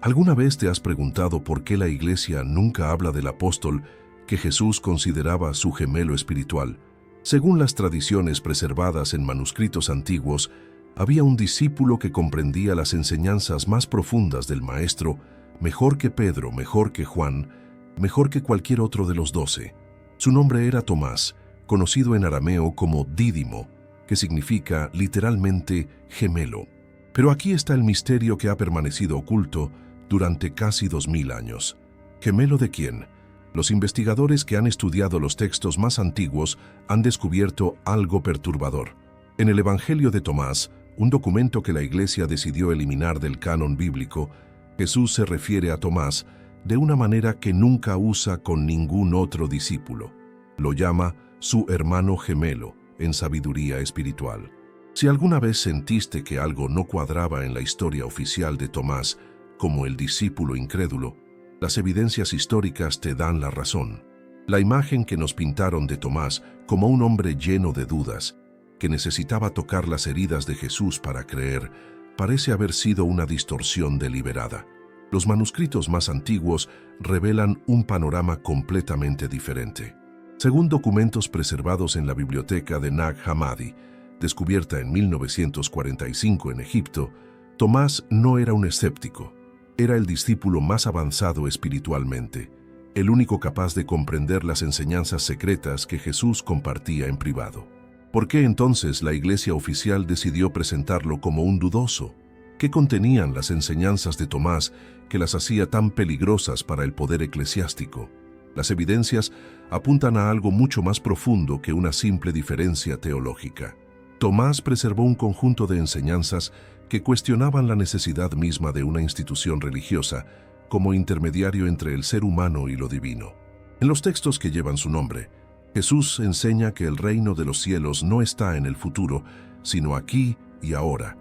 ¿Alguna vez te has preguntado por qué la Iglesia nunca habla del apóstol que Jesús consideraba su gemelo espiritual? Según las tradiciones preservadas en manuscritos antiguos, había un discípulo que comprendía las enseñanzas más profundas del Maestro, mejor que Pedro, mejor que Juan, mejor que cualquier otro de los 12. Su nombre era Tomás, conocido en arameo como Dídimo, que significa literalmente gemelo. Pero aquí está el misterio que ha permanecido oculto durante casi 2000 años. ¿Gemelo de quién? Los investigadores que han estudiado los textos más antiguos han descubierto algo perturbador. En el Evangelio de Tomás, un documento que la Iglesia decidió eliminar del canon bíblico, Jesús se refiere a Tomás de una manera que nunca usa con ningún otro discípulo. Lo llama su hermano gemelo en sabiduría espiritual. Si alguna vez sentiste que algo no cuadraba en la historia oficial de Tomás como el discípulo incrédulo, las evidencias históricas te dan la razón. La imagen que nos pintaron de Tomás como un hombre lleno de dudas, que necesitaba tocar las heridas de Jesús para creer, parece haber sido una distorsión deliberada. Los manuscritos más antiguos revelan un panorama completamente diferente. Según documentos preservados en la biblioteca de Nag Hammadi, descubierta en 1945 en Egipto, Tomás no era un escéptico. Era el discípulo más avanzado espiritualmente, el único capaz de comprender las enseñanzas secretas que Jesús compartía en privado. ¿Por qué entonces la Iglesia oficial decidió presentarlo como un dudoso? ¿Qué contenían las enseñanzas de Tomás que las hacía tan peligrosas para el poder eclesiástico? Las evidencias apuntan a algo mucho más profundo que una simple diferencia teológica. Tomás preservó un conjunto de enseñanzas que cuestionaban la necesidad misma de una institución religiosa como intermediario entre el ser humano y lo divino. En los textos que llevan su nombre, Jesús enseña que el reino de los cielos no está en el futuro, sino aquí y ahora,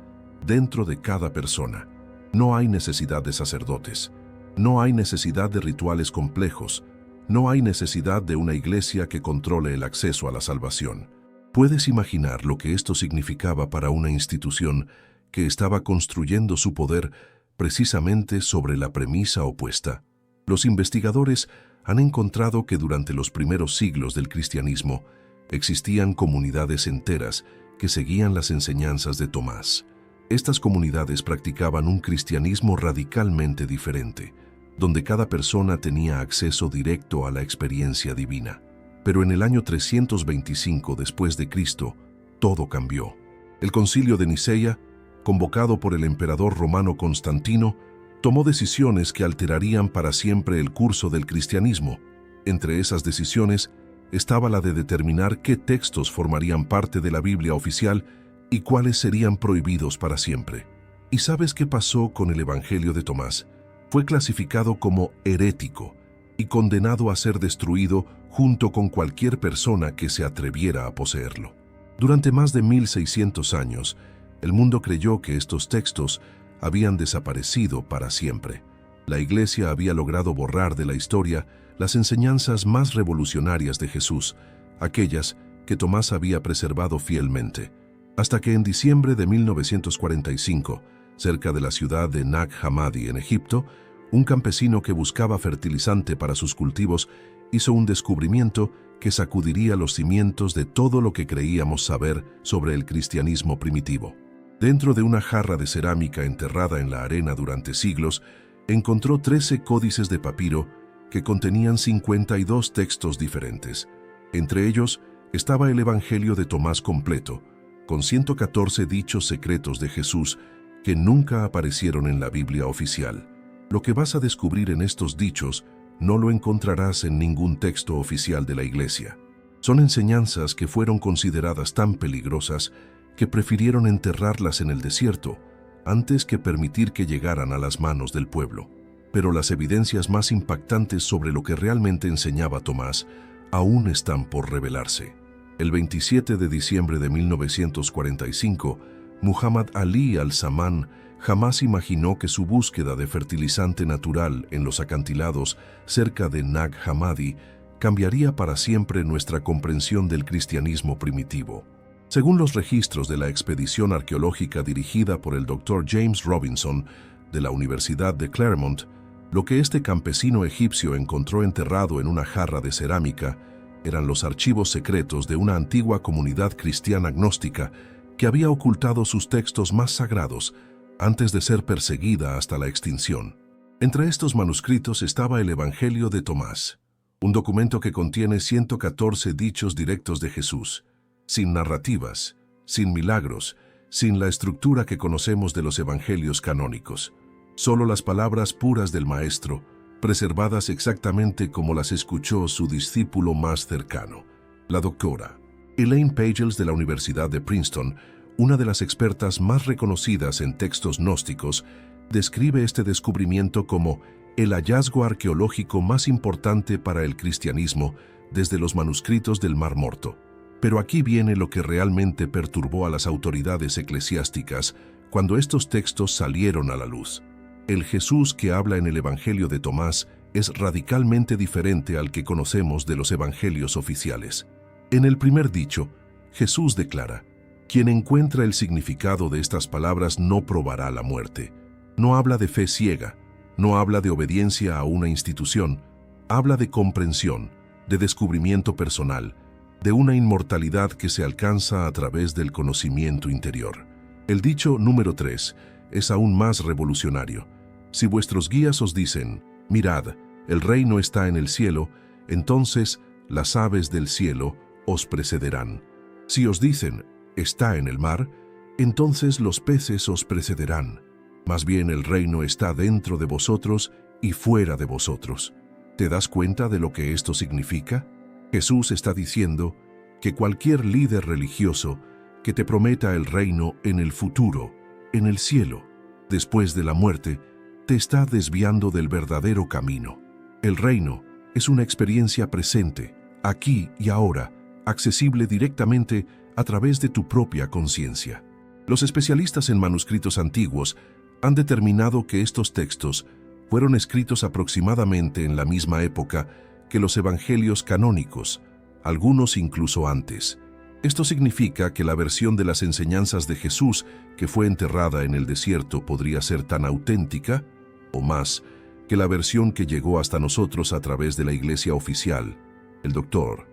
dentro de cada persona. No hay necesidad de sacerdotes, no hay necesidad de rituales complejos, no hay necesidad de una iglesia que controle el acceso a la salvación. ¿Puedes imaginar lo que esto significaba para una institución que estaba construyendo su poder precisamente sobre la premisa opuesta? Los investigadores han encontrado que durante los primeros siglos del cristianismo existían comunidades enteras que seguían las enseñanzas de Tomás. Estas comunidades practicaban un cristianismo radicalmente diferente, donde cada persona tenía acceso directo a la experiencia divina. Pero en el año 325 después de Cristo, todo cambió. El Concilio de Nicea, convocado por el emperador romano Constantino, tomó decisiones que alterarían para siempre el curso del cristianismo. Entre esas decisiones estaba la de determinar qué textos formarían parte de la Biblia oficial y cuáles serían prohibidos para siempre. ¿Y sabes qué pasó con el Evangelio de Tomás? Fue clasificado como herético y condenado a ser destruido junto con cualquier persona que se atreviera a poseerlo. Durante más de 1600 años, el mundo creyó que estos textos habían desaparecido para siempre. La Iglesia había logrado borrar de la historia las enseñanzas más revolucionarias de Jesús, aquellas que Tomás había preservado fielmente, hasta que en diciembre de 1945, cerca de la ciudad de Nag Hammadi en Egipto, un campesino que buscaba fertilizante para sus cultivos hizo un descubrimiento que sacudiría los cimientos de todo lo que creíamos saber sobre el cristianismo primitivo. Dentro de una jarra de cerámica enterrada en la arena durante siglos, encontró 13 códices de papiro que contenían 52 textos diferentes. Entre ellos estaba el Evangelio de Tomás completo, con 114 dichos secretos de Jesús que nunca aparecieron en la Biblia oficial. Lo que vas a descubrir en estos dichos no lo encontrarás en ningún texto oficial de la Iglesia. Son enseñanzas que fueron consideradas tan peligrosas que prefirieron enterrarlas en el desierto antes que permitir que llegaran a las manos del pueblo. Pero las evidencias más impactantes sobre lo que realmente enseñaba Tomás aún están por revelarse. El 27 de diciembre de 1945, Muhammad Ali al-Zaman jamás imaginó que su búsqueda de fertilizante natural en los acantilados cerca de Nag Hammadi cambiaría para siempre nuestra comprensión del cristianismo primitivo. Según los registros de la expedición arqueológica dirigida por el Dr. James Robinson, de la Universidad de Claremont, lo que este campesino egipcio encontró enterrado en una jarra de cerámica eran los archivos secretos de una antigua comunidad cristiana gnóstica que había ocultado sus textos más sagrados antes de ser perseguida hasta la extinción. Entre estos manuscritos estaba el Evangelio de Tomás, un documento que contiene 114 dichos directos de Jesús, sin narrativas, sin milagros, sin la estructura que conocemos de los evangelios canónicos. Solo las palabras puras del Maestro, preservadas exactamente como las escuchó su discípulo más cercano, la doctora Elaine Pagels de la Universidad de Princeton, una de las expertas más reconocidas en textos gnósticos, describe este descubrimiento como el hallazgo arqueológico más importante para el cristianismo desde los manuscritos del Mar Morto. Pero aquí viene lo que realmente perturbó a las autoridades eclesiásticas cuando estos textos salieron a la luz. El Jesús que habla en el Evangelio de Tomás es radicalmente diferente al que conocemos de los evangelios oficiales. En el primer dicho, Jesús declara: quien encuentra el significado de estas palabras no probará la muerte. No habla de fe ciega, no habla de obediencia a una institución, habla de comprensión, de descubrimiento personal, de una inmortalidad que se alcanza a través del conocimiento interior. El dicho número 3 es aún más revolucionario. Si vuestros guías os dicen: mirad, el reino está en el cielo, entonces las aves del cielo os precederán. Si os dicen: está en el mar, entonces los peces os precederán. Más bien el reino está dentro de vosotros y fuera de vosotros. ¿Te das cuenta de lo que esto significa? Jesús está diciendo que cualquier líder religioso que te prometa el reino en el futuro, en el cielo, después de la muerte, te está desviando del verdadero camino. El reino es una experiencia presente, aquí y ahora, accesible directamente a través de tu propia conciencia. Los especialistas en manuscritos antiguos han determinado que estos textos fueron escritos aproximadamente en la misma época que los evangelios canónicos, algunos incluso antes. Esto significa que la versión de las enseñanzas de Jesús que fue enterrada en el desierto podría ser tan auténtica, o más, que la versión que llegó hasta nosotros a través de la Iglesia oficial. El doctor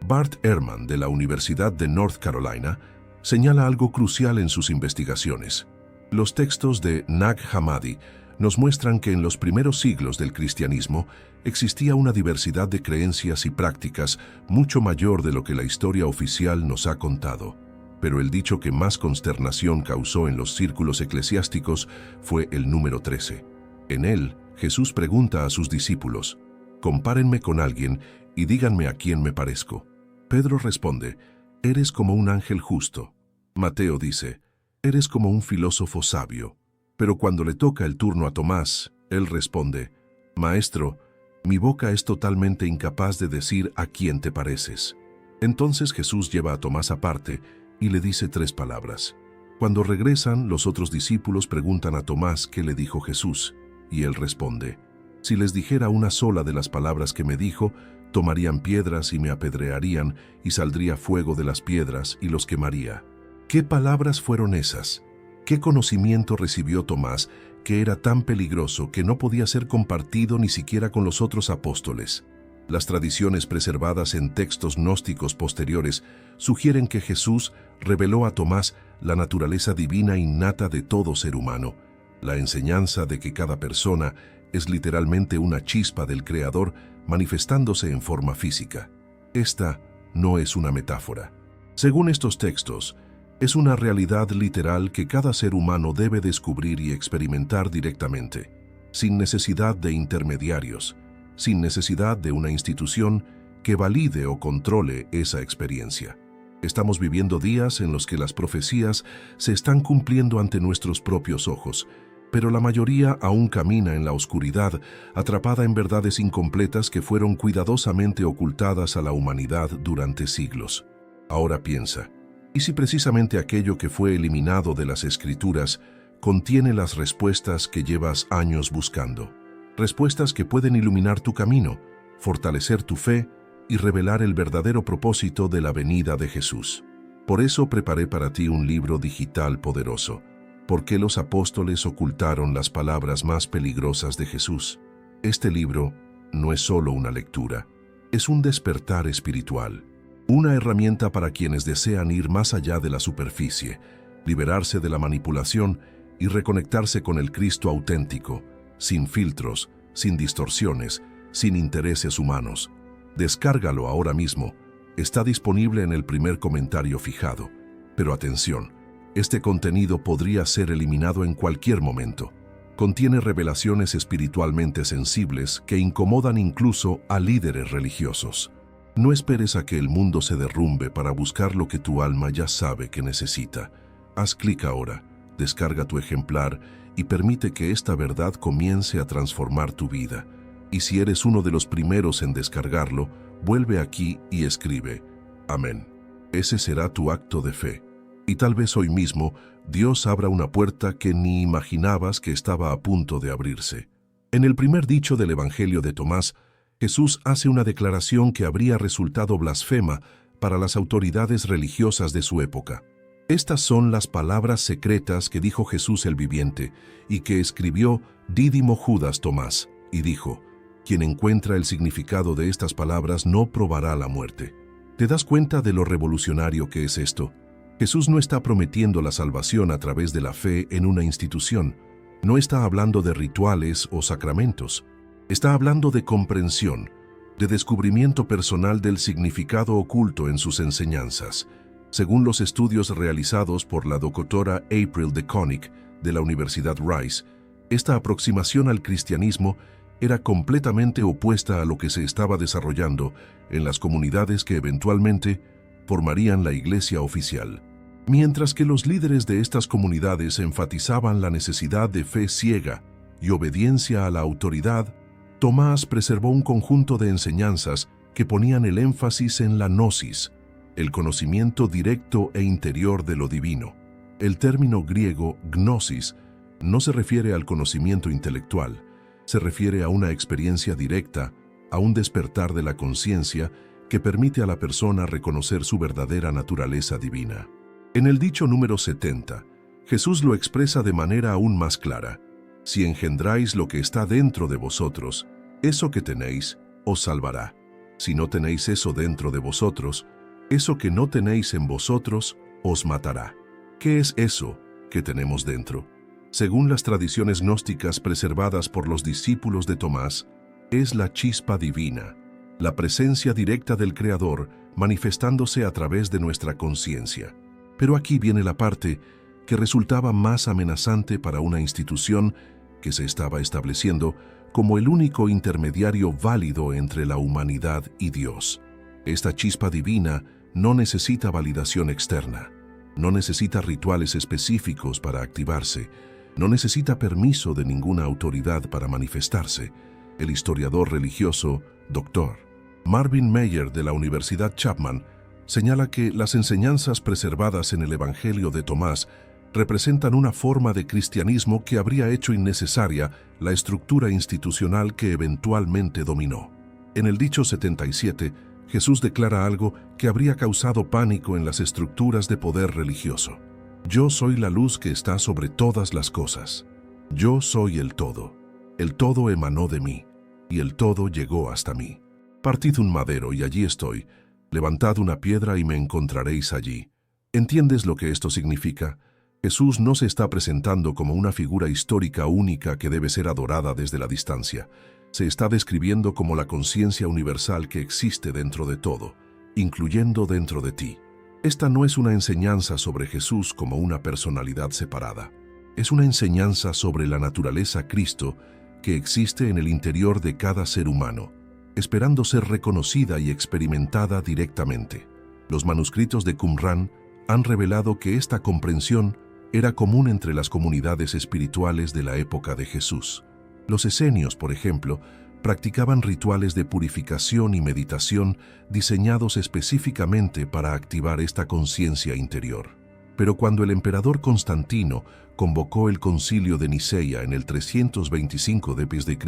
Bart Ehrman de la Universidad de North Carolina señala algo crucial en sus investigaciones. Los textos de Nag Hammadi nos muestran que en los primeros siglos del cristianismo existía una diversidad de creencias y prácticas mucho mayor de lo que la historia oficial nos ha contado. Pero el dicho que más consternación causó en los círculos eclesiásticos fue el número 13. En él, Jesús pregunta a sus discípulos: compárenme con alguien y díganme a quién me parezco. Pedro responde: eres como un ángel justo. Mateo dice: eres como un filósofo sabio. Pero cuando le toca el turno a Tomás, él responde: Maestro, mi boca es totalmente incapaz de decir a quién te pareces. Entonces Jesús lleva a Tomás aparte y le dice 3 palabras. Cuando regresan, los otros discípulos preguntan a Tomás qué le dijo Jesús, y él responde: si les dijera una sola de las palabras que me dijo, tomarían piedras y me apedrearían, y saldría fuego de las piedras y los quemaría. ¿Qué palabras fueron esas? ¿Qué conocimiento recibió Tomás que era tan peligroso que no podía ser compartido ni siquiera con los otros apóstoles? Las tradiciones preservadas en textos gnósticos posteriores sugieren que Jesús reveló a Tomás la naturaleza divina innata de todo ser humano, la enseñanza de que cada persona es literalmente una chispa del Creador manifestándose en forma física. Esta no es una metáfora. Según estos textos, es una realidad literal que cada ser humano debe descubrir y experimentar directamente, sin necesidad de intermediarios, sin necesidad de una institución que valide o controle esa experiencia. Estamos viviendo días en los que las profecías se están cumpliendo ante nuestros propios ojos, pero la mayoría aún camina en la oscuridad, atrapada en verdades incompletas que fueron cuidadosamente ocultadas a la humanidad durante siglos. Ahora piensa, ¿y si precisamente aquello que fue eliminado de las Escrituras contiene las respuestas que llevas años buscando? Respuestas que pueden iluminar tu camino, fortalecer tu fe y revelar el verdadero propósito de la venida de Jesús. Por eso preparé para ti un libro digital poderoso. ¿Por qué los apóstoles ocultaron las palabras más peligrosas de Jesús? Este libro no es solo una lectura, es un despertar espiritual, una herramienta para quienes desean ir más allá de la superficie, liberarse de la manipulación y reconectarse con el Cristo auténtico, sin filtros, sin distorsiones, sin intereses humanos. Descárgalo ahora mismo. Está disponible en el primer comentario fijado. Pero atención, este contenido podría ser eliminado en cualquier momento. Contiene revelaciones espiritualmente sensibles que incomodan incluso a líderes religiosos. No esperes a que el mundo se derrumbe para buscar lo que tu alma ya sabe que necesita. Haz clic ahora, descarga tu ejemplar y permite que esta verdad comience a transformar tu vida. Y si eres uno de los primeros en descargarlo, vuelve aquí y escribe: Amén. Ese será tu acto de fe. Y tal vez hoy mismo Dios abra una puerta que ni imaginabas que estaba a punto de abrirse. En el primer dicho del Evangelio de Tomás, Jesús hace una declaración que habría resultado blasfema para las autoridades religiosas de su época. Estas son las palabras secretas que dijo Jesús el viviente y que escribió Dídimo Judas Tomás, y dijo: quien encuentra el significado de estas palabras no probará la muerte. ¿Te das cuenta de lo revolucionario que es esto? Jesús no está prometiendo la salvación a través de la fe en una institución. No está hablando de rituales o sacramentos. Está hablando de comprensión, de descubrimiento personal del significado oculto en sus enseñanzas. Según los estudios realizados por la doctora April de Konig de la Universidad Rice, esta aproximación al cristianismo era completamente opuesta a lo que se estaba desarrollando en las comunidades que eventualmente formarían la iglesia oficial. Mientras que los líderes de estas comunidades enfatizaban la necesidad de fe ciega y obediencia a la autoridad, Tomás preservó un conjunto de enseñanzas que ponían el énfasis en la gnosis, el conocimiento directo e interior de lo divino. El término griego gnosis no se refiere al conocimiento intelectual, se refiere a una experiencia directa, a un despertar de la conciencia que permite a la persona reconocer su verdadera naturaleza divina. En el dicho número 70, Jesús lo expresa de manera aún más clara: si engendráis lo que está dentro de vosotros, eso que tenéis os salvará. Si no tenéis eso dentro de vosotros, eso que no tenéis en vosotros os matará. ¿Qué es eso que tenemos dentro? Según las tradiciones gnósticas preservadas por los discípulos de Tomás, es la chispa divina, la presencia directa del Creador manifestándose a través de nuestra conciencia. Pero aquí viene la parte que resultaba más amenazante para una institución que se estaba estableciendo como el único intermediario válido entre la humanidad y Dios. Esta chispa divina no necesita validación externa, no necesita rituales específicos para activarse, no necesita permiso de ninguna autoridad para manifestarse. El historiador religioso, Dr. Marvin Meyer de la Universidad Chapman, señala que las enseñanzas preservadas en el Evangelio de Tomás representan una forma de cristianismo que habría hecho innecesaria la estructura institucional que eventualmente dominó. En el dicho 77, Jesús declara algo que habría causado pánico en las estructuras de poder religioso. Yo soy la luz que está sobre todas las cosas. Yo soy el todo. El todo emanó de mí, y el todo llegó hasta mí. Partid un madero y allí estoy. Levantad una piedra y me encontraréis allí. ¿Entiendes lo que esto significa? Jesús no se está presentando como una figura histórica única que debe ser adorada desde la distancia. Se está describiendo como la conciencia universal que existe dentro de todo, incluyendo dentro de ti. Esta no es una enseñanza sobre Jesús como una personalidad separada. Es una enseñanza sobre la naturaleza Cristo que existe en el interior de cada ser humano, esperando ser reconocida y experimentada directamente. Los manuscritos de Qumran han revelado que esta comprensión era común entre las comunidades espirituales de la época de Jesús. Los esenios, por ejemplo, practicaban rituales de purificación y meditación diseñados específicamente para activar esta conciencia interior. Pero cuando el emperador Constantino convocó el concilio de Nicea en el 325 d.C.,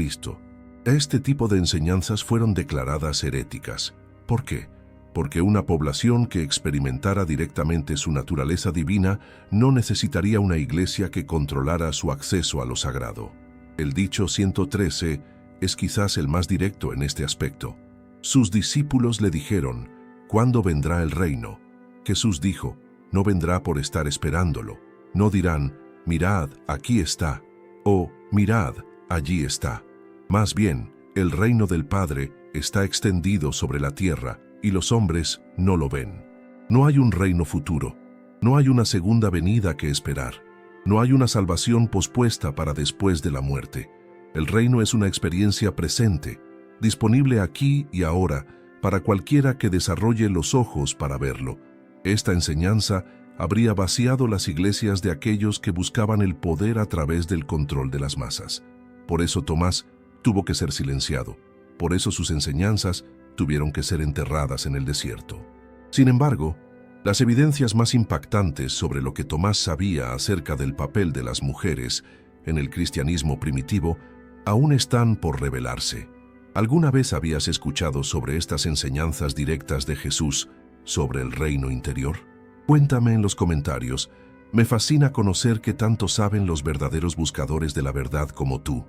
este tipo de enseñanzas fueron declaradas heréticas. ¿Por qué? porque una población que experimentara directamente su naturaleza divina no necesitaría una iglesia que controlara su acceso a lo sagrado. El dicho 113 es quizás el más directo en este aspecto. Sus discípulos le dijeron, ¿cuándo vendrá el reino? Jesús dijo, no vendrá por estar esperándolo. No dirán, mirad, aquí está, o mirad, allí está. Más bien, el reino del Padre está extendido sobre la tierra y los hombres no lo ven. No hay un reino futuro, no hay una segunda venida que esperar, no hay una salvación pospuesta para después de la muerte. El reino es una experiencia presente, disponible aquí y ahora para cualquiera que desarrolle los ojos para verlo. Esta enseñanza habría vaciado las iglesias de aquellos que buscaban el poder a través del control de las masas. Por eso Tomás tuvo que ser silenciado. Por eso sus enseñanzas tuvieron que ser enterradas en el desierto. Sin embargo, las evidencias más impactantes sobre lo que Tomás sabía acerca del papel de las mujeres en el cristianismo primitivo aún están por revelarse. ¿Alguna vez habías escuchado sobre estas enseñanzas directas de Jesús sobre el reino interior? Cuéntame en los comentarios. Me fascina conocer qué tanto saben los verdaderos buscadores de la verdad como tú.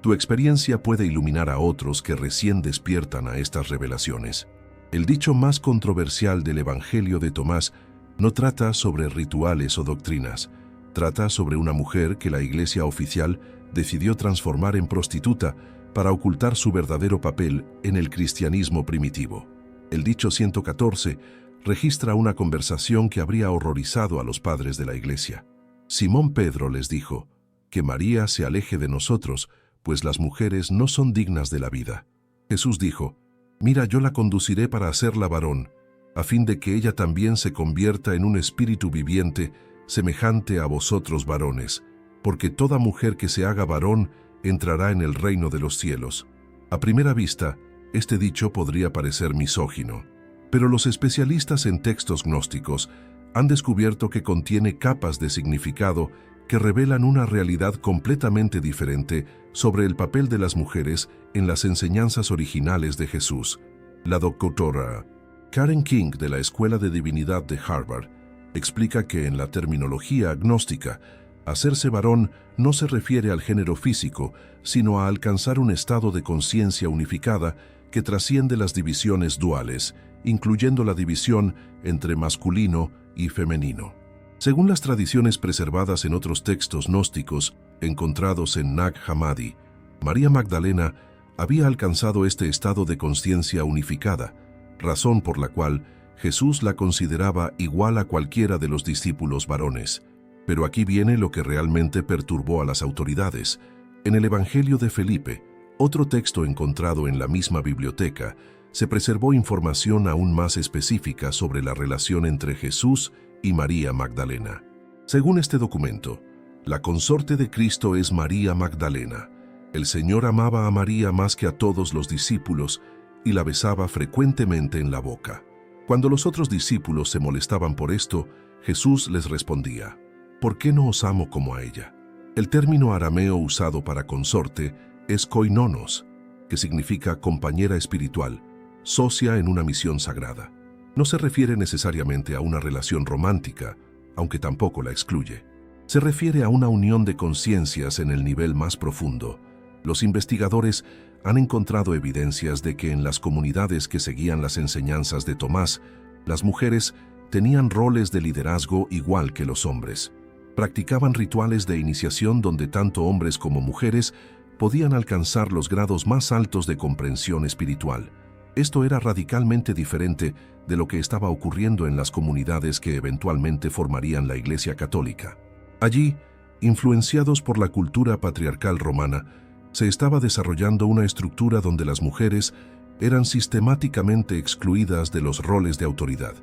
Tu experiencia puede iluminar a otros que recién despiertan a estas revelaciones. El dicho más controversial del Evangelio de Tomás no trata sobre rituales o doctrinas. Trata sobre una mujer que la iglesia oficial decidió transformar en prostituta para ocultar su verdadero papel en el cristianismo primitivo. El dicho 114 registra una conversación que habría horrorizado a los padres de la iglesia. Simón Pedro les dijo, que María se aleje de nosotros, pues las mujeres no son dignas de la vida. Jesús dijo, mira, yo la conduciré para hacerla varón, a fin de que ella también se convierta en un espíritu viviente, semejante a vosotros varones, porque toda mujer que se haga varón entrará en el reino de los cielos. A primera vista, este dicho podría parecer misógino, pero los especialistas en textos gnósticos han descubierto que contiene capas de significado que revelan una realidad completamente diferente sobre el papel de las mujeres en las enseñanzas originales de Jesús. La doctora Karen King de la Escuela de Divinidad de Harvard explica que en la terminología gnóstica, hacerse varón no se refiere al género físico, sino a alcanzar un estado de conciencia unificada que trasciende las divisiones duales, incluyendo la división entre masculino y femenino. Según las tradiciones preservadas en otros textos gnósticos encontrados en Nag Hammadi, María Magdalena había alcanzado este estado de conciencia unificada, razón por la cual Jesús la consideraba igual a cualquiera de los discípulos varones. Pero aquí viene lo que realmente perturbó a las autoridades. En el Evangelio de Felipe, otro texto encontrado en la misma biblioteca, se preservó información aún más específica sobre la relación entre Jesús y María Magdalena. Según este documento, la consorte de Cristo es María Magdalena. El Señor amaba a María más que a todos los discípulos y la besaba frecuentemente en la boca. Cuando los otros discípulos se molestaban por esto, Jesús les respondía, ¿por qué no os amo como a ella? El término arameo usado para consorte es koinonos, que significa compañera espiritual, socia en una misión sagrada. No se refiere necesariamente a una relación romántica, aunque tampoco la excluye. Se refiere a una unión de conciencias en el nivel más profundo. Los investigadores han encontrado evidencias de que en las comunidades que seguían las enseñanzas de Tomás, las mujeres tenían roles de liderazgo igual que los hombres. Practicaban rituales de iniciación donde tanto hombres como mujeres podían alcanzar los grados más altos de comprensión espiritual. Esto era radicalmente diferente de lo que estaba ocurriendo en las comunidades que eventualmente formarían la Iglesia Católica. Allí, influenciados por la cultura patriarcal romana, se estaba desarrollando una estructura donde las mujeres eran sistemáticamente excluidas de los roles de autoridad.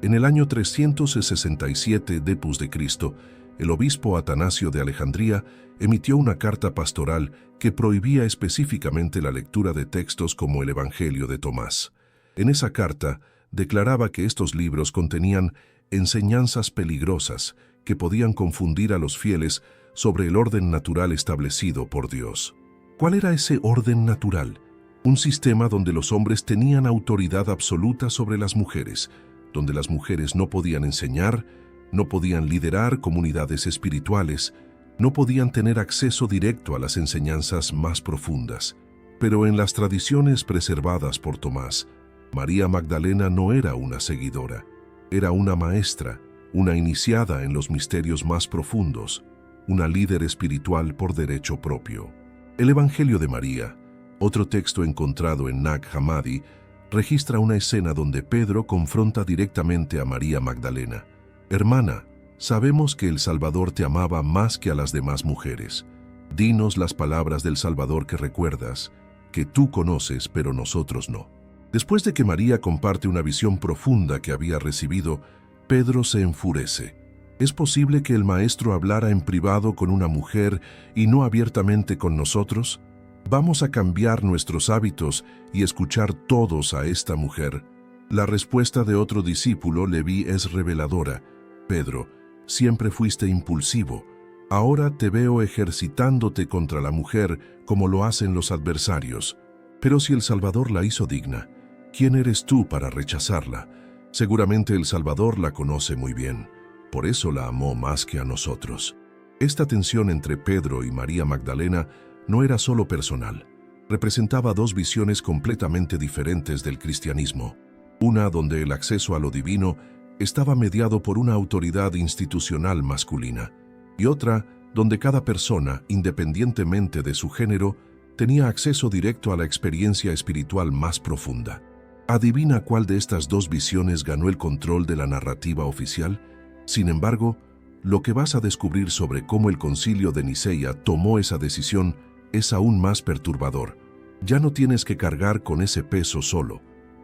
En el año 367 d.C., el obispo Atanasio de Alejandría emitió una carta pastoral que prohibía específicamente la lectura de textos como el Evangelio de Tomás. En esa carta declaraba que estos libros contenían enseñanzas peligrosas que podían confundir a los fieles sobre el orden natural establecido por Dios. ¿Cuál era ese orden natural? Un sistema donde los hombres tenían autoridad absoluta sobre las mujeres, donde las mujeres no podían enseñar, no podían liderar comunidades espirituales, no podían tener acceso directo a las enseñanzas más profundas. Pero en las tradiciones preservadas por Tomás, María Magdalena no era una seguidora, era una maestra, una iniciada en los misterios más profundos, una líder espiritual por derecho propio. El Evangelio de María, otro texto encontrado en Nag Hammadi, registra una escena donde Pedro confronta directamente a María Magdalena. Hermana, sabemos que el Salvador te amaba más que a las demás mujeres. Dinos las palabras del Salvador que recuerdas, que tú conoces pero nosotros no. Después de que María comparte una visión profunda que había recibido, Pedro se enfurece. ¿Es posible que el Maestro hablara en privado con una mujer y no abiertamente con nosotros? ¿Vamos a cambiar nuestros hábitos y escuchar todos a esta mujer? La respuesta de otro discípulo, Leví, es reveladora. Pedro, siempre fuiste impulsivo. Ahora te veo ejercitándote contra la mujer como lo hacen los adversarios. Pero si el Salvador la hizo digna, ¿quién eres tú para rechazarla? Seguramente el Salvador la conoce muy bien. Por eso la amó más que a nosotros. Esta tensión entre Pedro y María Magdalena no era solo personal. Representaba dos visiones completamente diferentes del cristianismo. Una donde el acceso a lo divino estaba mediado por una autoridad institucional masculina, y otra donde cada persona, independientemente de su género, tenía acceso directo a la experiencia espiritual más profunda. ¿Adivina cuál de estas dos visiones ganó el control de la narrativa oficial? Sin embargo, lo que vas a descubrir sobre cómo el Concilio de Nicea tomó esa decisión es aún más perturbador. Ya no tienes que cargar con ese peso solo.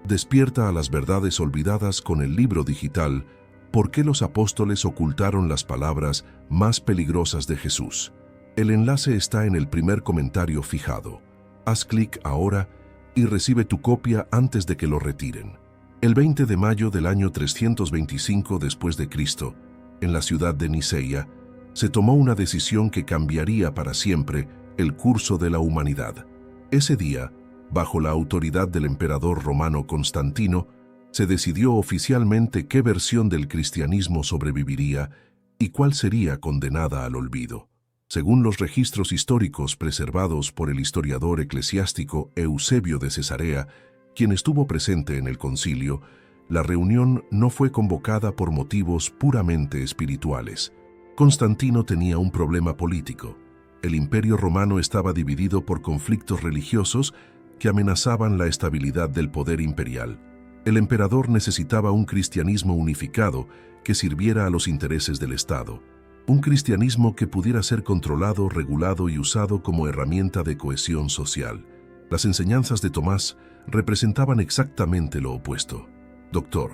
Despierta a las verdades olvidadas con el libro digital ¿Por qué los apóstoles ocultaron las palabras más peligrosas de Jesús? El enlace está en el primer comentario fijado. Haz clic ahora y recibe tu copia antes de que lo retiren. El 20 de mayo del año 325 después de Cristo, en la ciudad de Nicea, se tomó una decisión que cambiaría para siempre el curso de la humanidad. Ese día, bajo la autoridad del emperador romano Constantino, se decidió oficialmente qué versión del cristianismo sobreviviría y cuál sería condenada al olvido. Según los registros históricos preservados por el historiador eclesiástico Eusebio de Cesarea, quien estuvo presente en el concilio, la reunión no fue convocada por motivos puramente espirituales. Constantino tenía un problema político. El Imperio Romano estaba dividido por conflictos religiosos que amenazaban la estabilidad del poder imperial. El emperador necesitaba un cristianismo unificado que sirviera a los intereses del Estado. Un cristianismo que pudiera ser controlado, regulado y usado como herramienta de cohesión social. Las enseñanzas de Tomás representaban exactamente lo opuesto. Dr.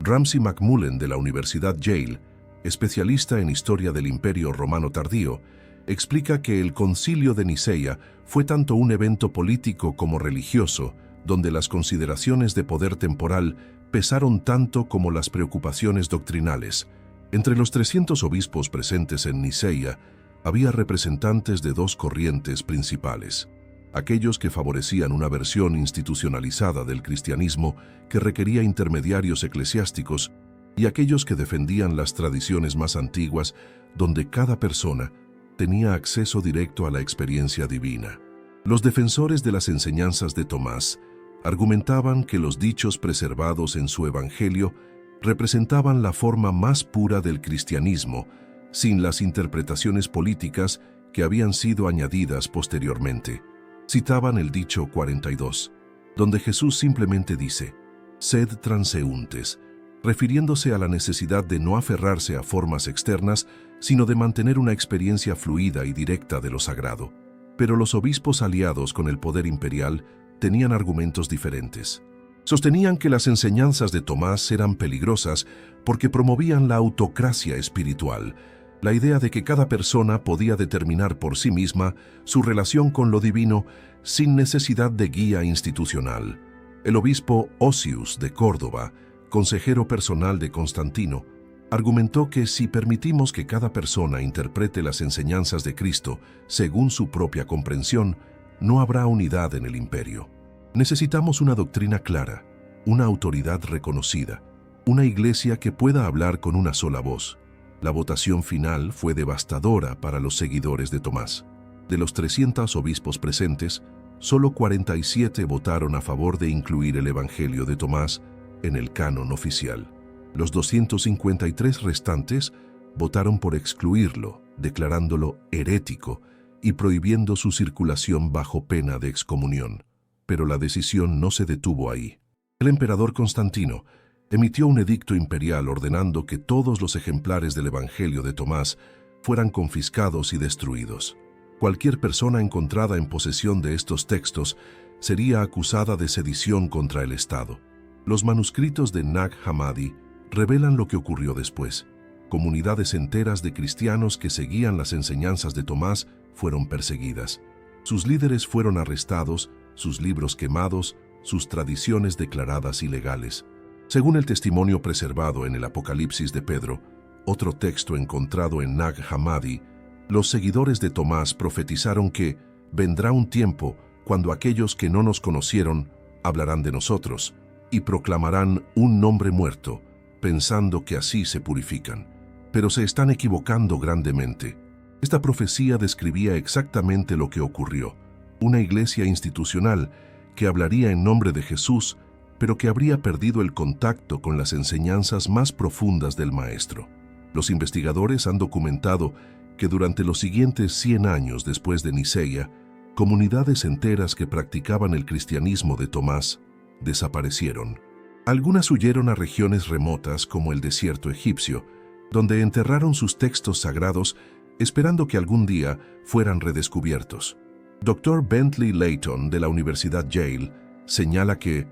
Ramsay MacMullen de la Universidad Yale, especialista en historia del Imperio Romano tardío, explica que el Concilio de Nicea fue tanto un evento político como religioso, donde las consideraciones de poder temporal pesaron tanto como las preocupaciones doctrinales. Entre los 300 obispos presentes en Nicea, había representantes de dos corrientes principales: aquellos que favorecían una versión institucionalizada del cristianismo que requería intermediarios eclesiásticos, y aquellos que defendían las tradiciones más antiguas, donde cada persona tenía acceso directo a la experiencia divina. Los defensores de las enseñanzas de Tomás argumentaban que los dichos preservados en su evangelio representaban la forma más pura del cristianismo, sin las interpretaciones políticas que habían sido añadidas posteriormente. Citaban el dicho 42, donde Jesús simplemente dice, «Sed transeúntes», refiriéndose a la necesidad de no aferrarse a formas externas, sino de mantener una experiencia fluida y directa de lo sagrado. Pero los obispos aliados con el poder imperial tenían argumentos diferentes. Sostenían que las enseñanzas de Tomás eran peligrosas porque promovían la autocracia espiritual, la idea de que cada persona podía determinar por sí misma su relación con lo divino sin necesidad de guía institucional. El obispo Osius de Córdoba, consejero personal de Constantino, argumentó que si permitimos que cada persona interprete las enseñanzas de Cristo según su propia comprensión, no habrá unidad en el imperio. Necesitamos una doctrina clara, una autoridad reconocida, una iglesia que pueda hablar con una sola voz. La votación final fue devastadora para los seguidores de Tomás. De los 300 obispos presentes, solo 47 votaron a favor de incluir el Evangelio de Tomás en el canon oficial. Los 253 restantes votaron por excluirlo, declarándolo herético y prohibiendo su circulación bajo pena de excomunión. Pero la decisión no se detuvo ahí. El emperador Constantino emitió un edicto imperial ordenando que todos los ejemplares del Evangelio de Tomás fueran confiscados y destruidos. Cualquier persona encontrada en posesión de estos textos sería acusada de sedición contra el Estado. Los manuscritos de Nag Hammadi revelan lo que ocurrió después. Comunidades enteras de cristianos que seguían las enseñanzas de Tomás fueron perseguidas. Sus líderes fueron arrestados, sus libros quemados, sus tradiciones declaradas ilegales. Según el testimonio preservado en el Apocalipsis de Pedro, otro texto encontrado en Nag Hammadi, los seguidores de Tomás profetizaron que vendrá un tiempo cuando aquellos que no nos conocieron hablarán de nosotros y proclamarán un nombre muerto, pensando que así se purifican. Pero se están equivocando grandemente. Esta profecía describía exactamente lo que ocurrió: una iglesia institucional que hablaría en nombre de Jesús, pero que habría perdido el contacto con las enseñanzas más profundas del Maestro. Los investigadores han documentado que durante los siguientes 100 años después de Nicea, comunidades enteras que practicaban el cristianismo de Tomás desaparecieron. Algunas huyeron a regiones remotas como el desierto egipcio, donde enterraron sus textos sagrados esperando que algún día fueran redescubiertos. Dr. Bentley Layton de la Universidad Yale señala que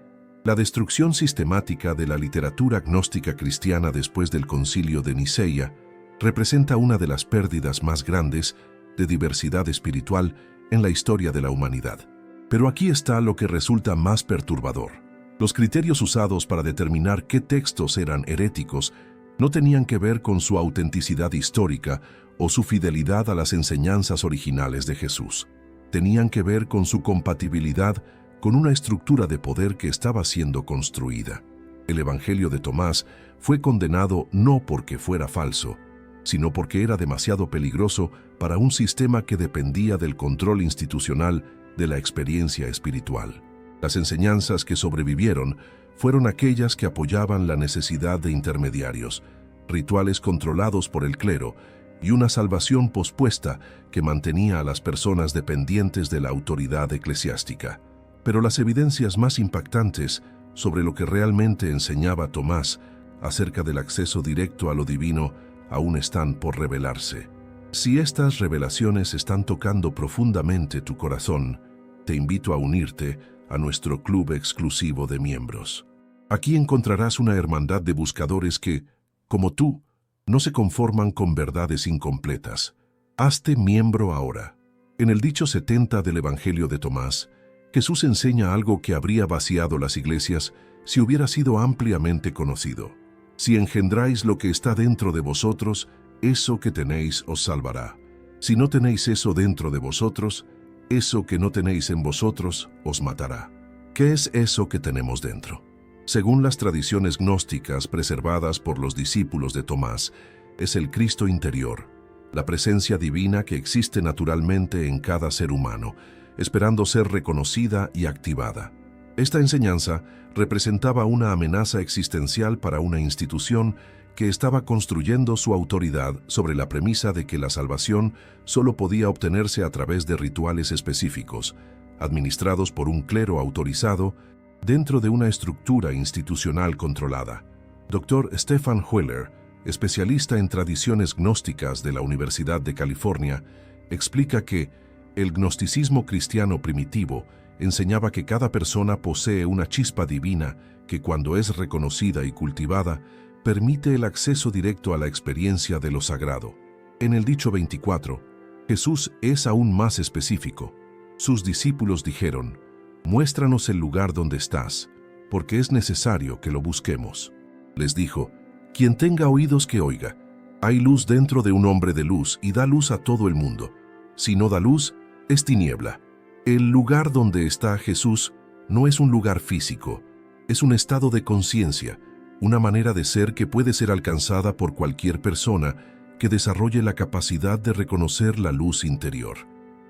la destrucción sistemática de la literatura gnóstica cristiana después del Concilio de Nicea representa una de las pérdidas más grandes de diversidad espiritual en la historia de la humanidad. Pero aquí está lo que resulta más perturbador. Los criterios usados para determinar qué textos eran heréticos no tenían que ver con su autenticidad histórica o su fidelidad a las enseñanzas originales de Jesús. Tenían que ver con su compatibilidad con una estructura de poder que estaba siendo construida. El Evangelio de Tomás fue condenado no porque fuera falso, sino porque era demasiado peligroso para un sistema que dependía del control institucional de la experiencia espiritual. Las enseñanzas que sobrevivieron fueron aquellas que apoyaban la necesidad de intermediarios, rituales controlados por el clero y una salvación pospuesta que mantenía a las personas dependientes de la autoridad eclesiástica. Pero las evidencias más impactantes sobre lo que realmente enseñaba Tomás acerca del acceso directo a lo divino aún están por revelarse. Si estas revelaciones están tocando profundamente tu corazón, te invito a unirte a nuestro club exclusivo de miembros. Aquí encontrarás una hermandad de buscadores que, como tú, no se conforman con verdades incompletas. Hazte miembro ahora. En el dicho 70 del Evangelio de Tomás, Jesús enseña algo que habría vaciado las iglesias si hubiera sido ampliamente conocido. Si engendráis lo que está dentro de vosotros, eso que tenéis os salvará. Si no tenéis eso dentro de vosotros, eso que no tenéis en vosotros os matará. ¿Qué es eso que tenemos dentro? Según las tradiciones gnósticas preservadas por los discípulos de Tomás, es el Cristo interior, la presencia divina que existe naturalmente en cada ser humano, esperando ser reconocida y activada. Esta enseñanza representaba una amenaza existencial para una institución que estaba construyendo su autoridad sobre la premisa de que la salvación solo podía obtenerse a través de rituales específicos, administrados por un clero autorizado dentro de una estructura institucional controlada. Dr. Stephan Hoeller, especialista en tradiciones gnósticas de la Universidad de California, explica que el gnosticismo cristiano primitivo enseñaba que cada persona posee una chispa divina que, cuando es reconocida y cultivada, permite el acceso directo a la experiencia de lo sagrado. En el dicho 24, Jesús es aún más específico. Sus discípulos dijeron: «Muéstranos el lugar donde estás, porque es necesario que lo busquemos». Les dijo: «Quien tenga oídos que oiga. Hay luz dentro de un hombre de luz y da luz a todo el mundo. Si no da luz, es tiniebla». El lugar donde está Jesús no es un lugar físico, es un estado de conciencia, una manera de ser que puede ser alcanzada por cualquier persona que desarrolle la capacidad de reconocer la luz interior.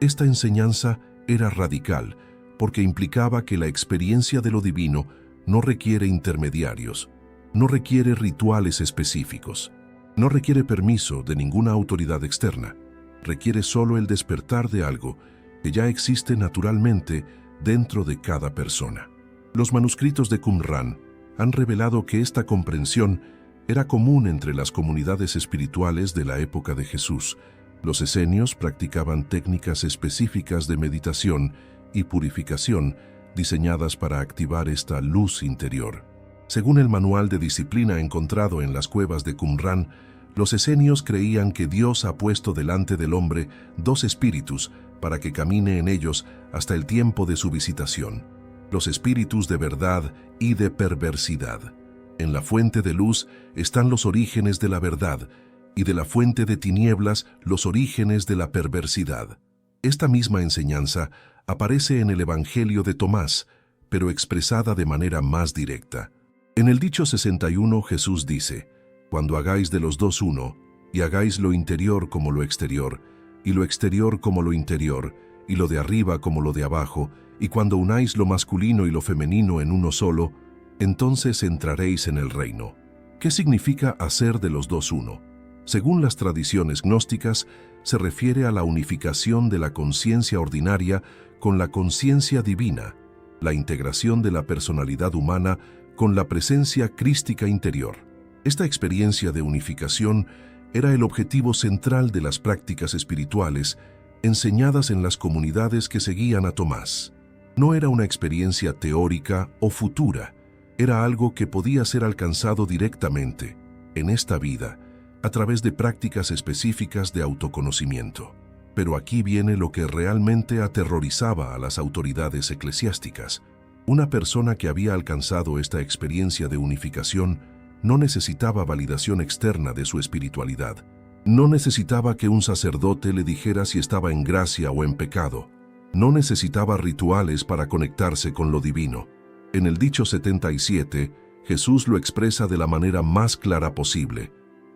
Esta enseñanza era radical porque implicaba que la experiencia de lo divino no requiere intermediarios, no requiere rituales específicos, no requiere permiso de ninguna autoridad externa, requiere solo el despertar de algo que ya existe naturalmente dentro de cada persona. Los manuscritos de Qumrán han revelado que esta comprensión era común entre las comunidades espirituales de la época de Jesús. Los esenios practicaban técnicas específicas de meditación y purificación diseñadas para activar esta luz interior. Según el manual de disciplina encontrado en las cuevas de Qumrán, los esenios creían que Dios ha puesto delante del hombre dos espíritus para que camine en ellos hasta el tiempo de su visitación: los espíritus de verdad y de perversidad. En la fuente de luz están los orígenes de la verdad, y de la fuente de tinieblas los orígenes de la perversidad. Esta misma enseñanza aparece en el Evangelio de Tomás, pero expresada de manera más directa. En el dicho 61 Jesús dice: «Cuando hagáis de los dos uno, y hagáis lo interior como lo exterior, y lo exterior como lo interior, y lo de arriba como lo de abajo, y cuando unáis lo masculino y lo femenino en uno solo, entonces entraréis en el reino». ¿Qué significa hacer de los dos uno? Según las tradiciones gnósticas, se refiere a la unificación de la conciencia ordinaria con la conciencia divina, la integración de la personalidad humana con la presencia crística interior. Esta experiencia de unificación era el objetivo central de las prácticas espirituales enseñadas en las comunidades que seguían a Tomás. No era una experiencia teórica o futura, era algo que podía ser alcanzado directamente, en esta vida, a través de prácticas específicas de autoconocimiento. Pero aquí viene lo que realmente aterrorizaba a las autoridades eclesiásticas. Una persona que había alcanzado esta experiencia de unificación no necesitaba validación externa de su espiritualidad. No necesitaba que un sacerdote le dijera si estaba en gracia o en pecado. No necesitaba rituales para conectarse con lo divino. En el dicho 77, Jesús lo expresa de la manera más clara posible: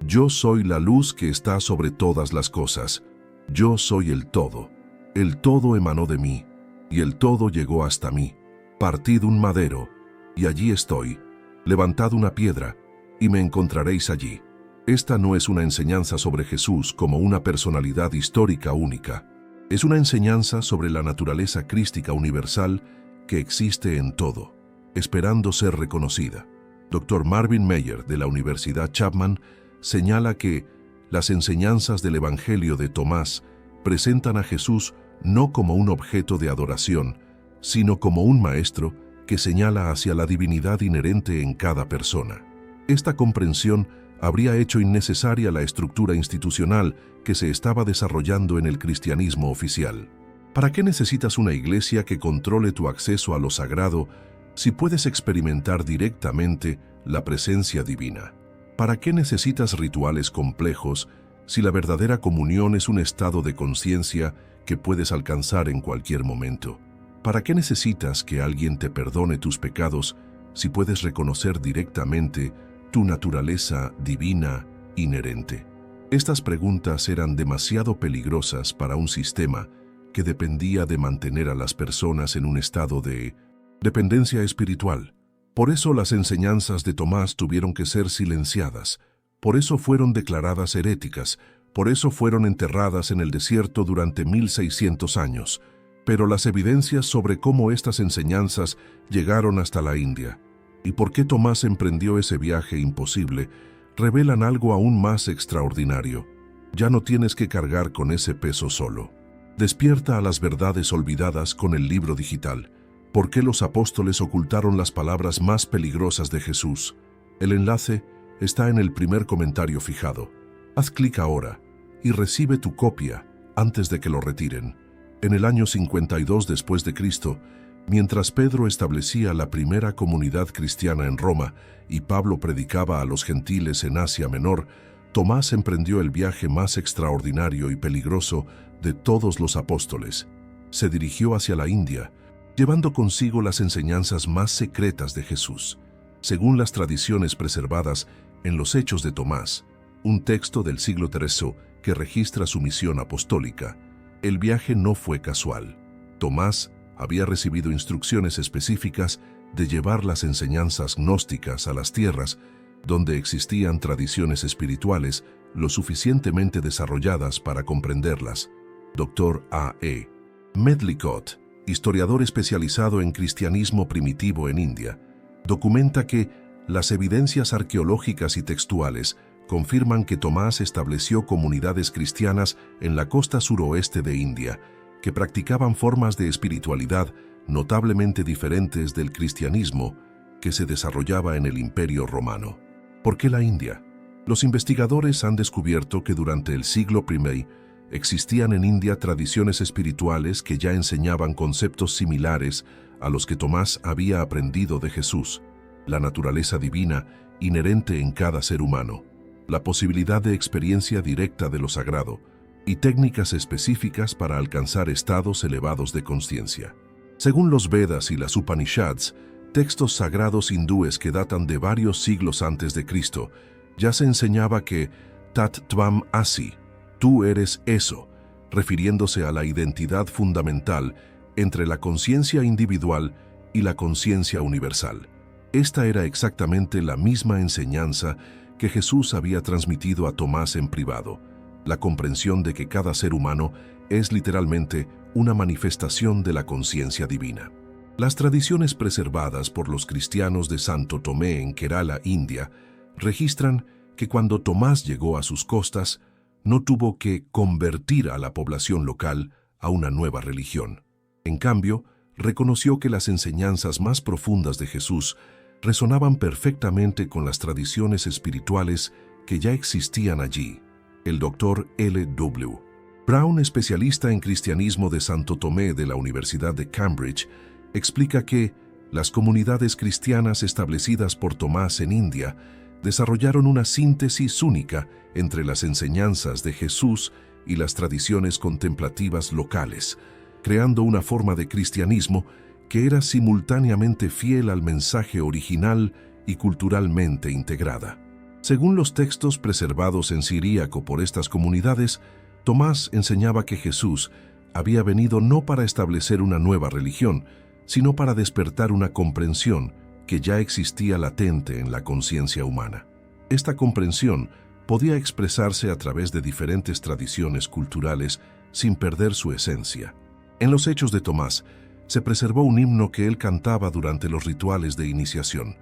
«Yo soy la luz que está sobre todas las cosas. Yo soy el todo. El todo emanó de mí, y el todo llegó hasta mí. Partid un madero, y allí estoy. Levantad una piedra, y me encontraréis allí». Esta no es una enseñanza sobre Jesús como una personalidad histórica única. Es una enseñanza sobre la naturaleza crística universal que existe en todo, esperando ser reconocida. Dr. Marvin Meyer, de la Universidad Chapman, señala que las enseñanzas del Evangelio de Tomás presentan a Jesús no como un objeto de adoración, sino como un maestro que señala hacia la divinidad inherente en cada persona. Esta comprensión habría hecho innecesaria la estructura institucional que se estaba desarrollando en el cristianismo oficial. ¿Para qué necesitas una iglesia que controle tu acceso a lo sagrado si puedes experimentar directamente la presencia divina? ¿Para qué necesitas rituales complejos si la verdadera comunión es un estado de conciencia que puedes alcanzar en cualquier momento? ¿Para qué necesitas que alguien te perdone tus pecados si puedes reconocer directamente tu naturaleza divina inherente? Estas preguntas eran demasiado peligrosas para un sistema que dependía de mantener a las personas en un estado de dependencia espiritual. Por eso las enseñanzas de Tomás tuvieron que ser silenciadas, por eso fueron declaradas heréticas, por eso fueron enterradas en el desierto durante 1600 años. Pero las evidencias sobre cómo estas enseñanzas llegaron hasta la India y por qué Tomás emprendió ese viaje imposible revelan algo aún más extraordinario. Ya no tienes que cargar con ese peso solo. Despierta a las verdades olvidadas con el libro digital. ¿Por qué los apóstoles ocultaron las palabras más peligrosas de Jesús? El enlace está en el primer comentario fijado. Haz clic ahora y recibe tu copia antes de que lo retiren. En el año 52 después de Cristo, mientras Pedro establecía la primera comunidad cristiana en Roma y Pablo predicaba a los gentiles en Asia Menor, Tomás emprendió el viaje más extraordinario y peligroso de todos los apóstoles. Se dirigió hacia la India, llevando consigo las enseñanzas más secretas de Jesús. Según las tradiciones preservadas en los Hechos de Tomás, un texto del siglo III que registra su misión apostólica, el viaje no fue casual. Tomás había recibido instrucciones específicas de llevar las enseñanzas gnósticas a las tierras donde existían tradiciones espirituales lo suficientemente desarrolladas para comprenderlas. Dr. A. E. Medlicott, historiador especializado en cristianismo primitivo en India, documenta que las evidencias arqueológicas y textuales confirman que Tomás estableció comunidades cristianas en la costa suroeste de India, que practicaban formas de espiritualidad notablemente diferentes del cristianismo que se desarrollaba en el Imperio Romano. ¿Por qué la India? Los investigadores han descubierto que durante el siglo I existían en India tradiciones espirituales que ya enseñaban conceptos similares a los que Tomás había aprendido de Jesús: la naturaleza divina inherente en cada ser humano, la posibilidad de experiencia directa de lo sagrado y técnicas específicas para alcanzar estados elevados de conciencia. Según los Vedas y las Upanishads, textos sagrados hindúes que datan de varios siglos antes de Cristo, ya se enseñaba que Tat Tvam Asi, tú eres eso, refiriéndose a la identidad fundamental entre la conciencia individual y la conciencia universal. Esta era exactamente la misma enseñanza que Jesús había transmitido a Tomás en privado, la comprensión de que cada ser humano es literalmente una manifestación de la conciencia divina. Las tradiciones preservadas por los cristianos de Santo Tomé en Kerala, India, registran que cuando Tomás llegó a sus costas, no tuvo que convertir a la población local a una nueva religión. En cambio, reconoció que las enseñanzas más profundas de Jesús resonaban perfectamente con las tradiciones espirituales que ya existían allí. El Dr. L. W. Brown, especialista en cristianismo de Santo Tomé de la Universidad de Cambridge, explica que las comunidades cristianas establecidas por Tomás en India desarrollaron una síntesis única entre las enseñanzas de Jesús y las tradiciones contemplativas locales, creando una forma de cristianismo que era simultáneamente fiel al mensaje original y culturalmente integrada. Según los textos preservados en siríaco por estas comunidades, Tomás enseñaba que Jesús había venido no para establecer una nueva religión, sino para despertar una comprensión que ya existía latente en la conciencia humana. Esta comprensión podía expresarse a través de diferentes tradiciones culturales sin perder su esencia. En los Hechos de Tomás se preservó un himno que él cantaba durante los rituales de iniciación: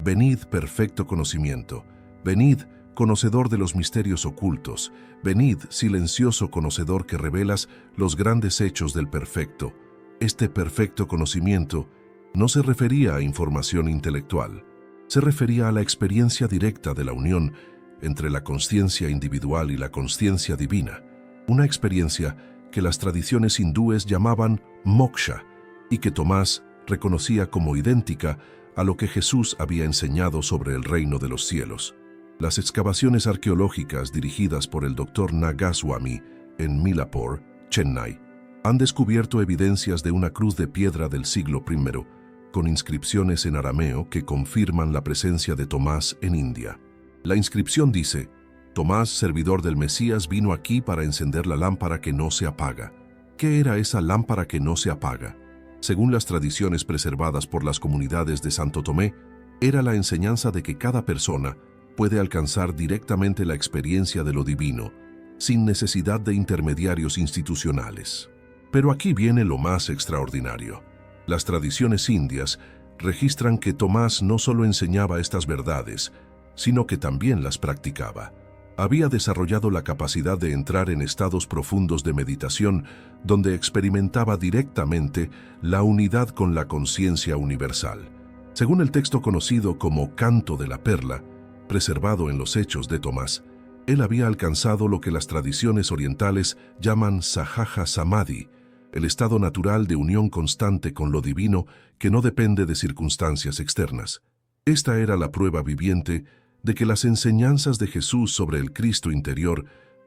«Venid, perfecto conocimiento, venid, conocedor de los misterios ocultos, venid, silencioso conocedor que revelas los grandes hechos del perfecto». Este perfecto conocimiento no se refería a información intelectual, se refería a la experiencia directa de la unión entre la consciencia individual y la consciencia divina, una experiencia que las tradiciones hindúes llamaban moksha y que Tomás reconocía como idéntica a lo que Jesús había enseñado sobre el reino de los cielos. Las excavaciones arqueológicas dirigidas por el Dr. Nagaswamy en Milapur, Chennai, han descubierto evidencias de una cruz de piedra del siglo I, con inscripciones en arameo que confirman la presencia de Tomás en India. La inscripción dice: «Tomás, servidor del Mesías, vino aquí para encender la lámpara que no se apaga». ¿Qué era esa lámpara que no se apaga? Según las tradiciones preservadas por las comunidades de Santo Tomé, era la enseñanza de que cada persona puede alcanzar directamente la experiencia de lo divino, sin necesidad de intermediarios institucionales. Pero aquí viene lo más extraordinario. Las tradiciones indias registran que Tomás no solo enseñaba estas verdades, sino que también las practicaba. Había desarrollado la capacidad de entrar en estados profundos de meditación donde experimentaba directamente la unidad con la conciencia universal. Según el texto conocido como Canto de la Perla, preservado en los Hechos de Tomás, él había alcanzado lo que las tradiciones orientales llaman Sahaja Samadhi, el estado natural de unión constante con lo divino que no depende de circunstancias externas. Esta era la prueba viviente de que las enseñanzas de Jesús sobre el Cristo interior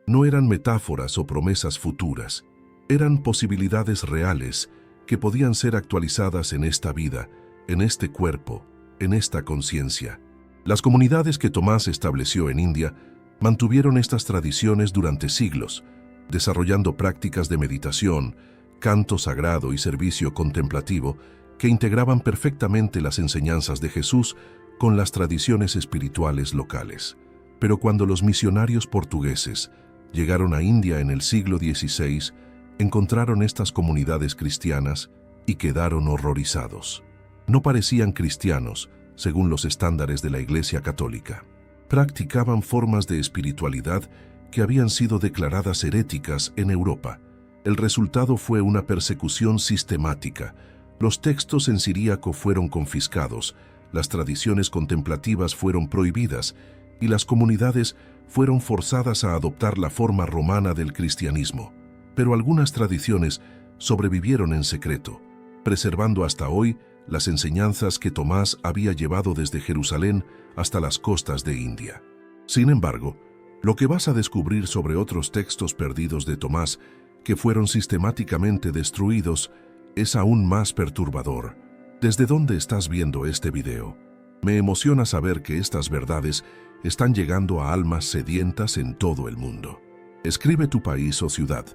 no eran metáforas o promesas futuras, eran posibilidades reales que podían ser actualizadas en esta vida, en este cuerpo, en esta conciencia. Las comunidades que Tomás estableció en India mantuvieron estas tradiciones durante siglos, desarrollando prácticas de meditación, canto sagrado y servicio contemplativo que integraban perfectamente las enseñanzas de Jesús con las tradiciones espirituales locales. Pero cuando los misionarios portugueses llegaron a India en el siglo XVI, encontraron estas comunidades cristianas y quedaron horrorizados. No parecían cristianos, según los estándares de la Iglesia Católica. Practicaban formas de espiritualidad que habían sido declaradas heréticas en Europa. El resultado fue una persecución sistemática. Los textos en siríaco fueron confiscados, las tradiciones contemplativas fueron prohibidas y las comunidades fueron forzadas a adoptar la forma romana del cristianismo. Pero algunas tradiciones sobrevivieron en secreto, preservando hasta hoy las enseñanzas que Tomás había llevado desde Jerusalén hasta las costas de India. Sin embargo, lo que vas a descubrir sobre otros textos perdidos de Tomás, que fueron sistemáticamente destruidos, es aún más perturbador. ¿Desde dónde estás viendo este video? Me emociona saber que estas verdades están llegando a almas sedientas en todo el mundo. Escribe tu país o ciudad.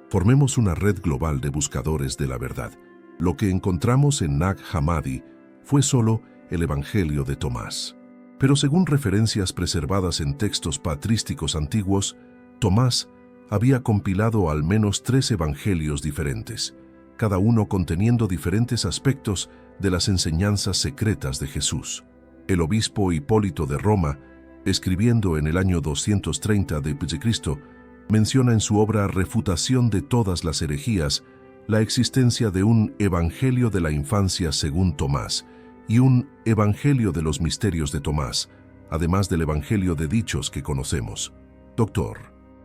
Formemos una red global de buscadores de la verdad. Lo que encontramos en Nag Hammadi fue solo el Evangelio de Tomás. Pero según referencias preservadas en textos patrísticos antiguos, Tomás había compilado al menos 3 evangelios diferentes, cada uno conteniendo diferentes aspectos de las enseñanzas secretas de Jesús. El obispo Hipólito de Roma, escribiendo en el año 230 d.C., menciona en su obra Refutación de todas las herejías la existencia de un Evangelio de la infancia según Tomás y un Evangelio de los misterios de Tomás, además del Evangelio de dichos que conocemos. Dr.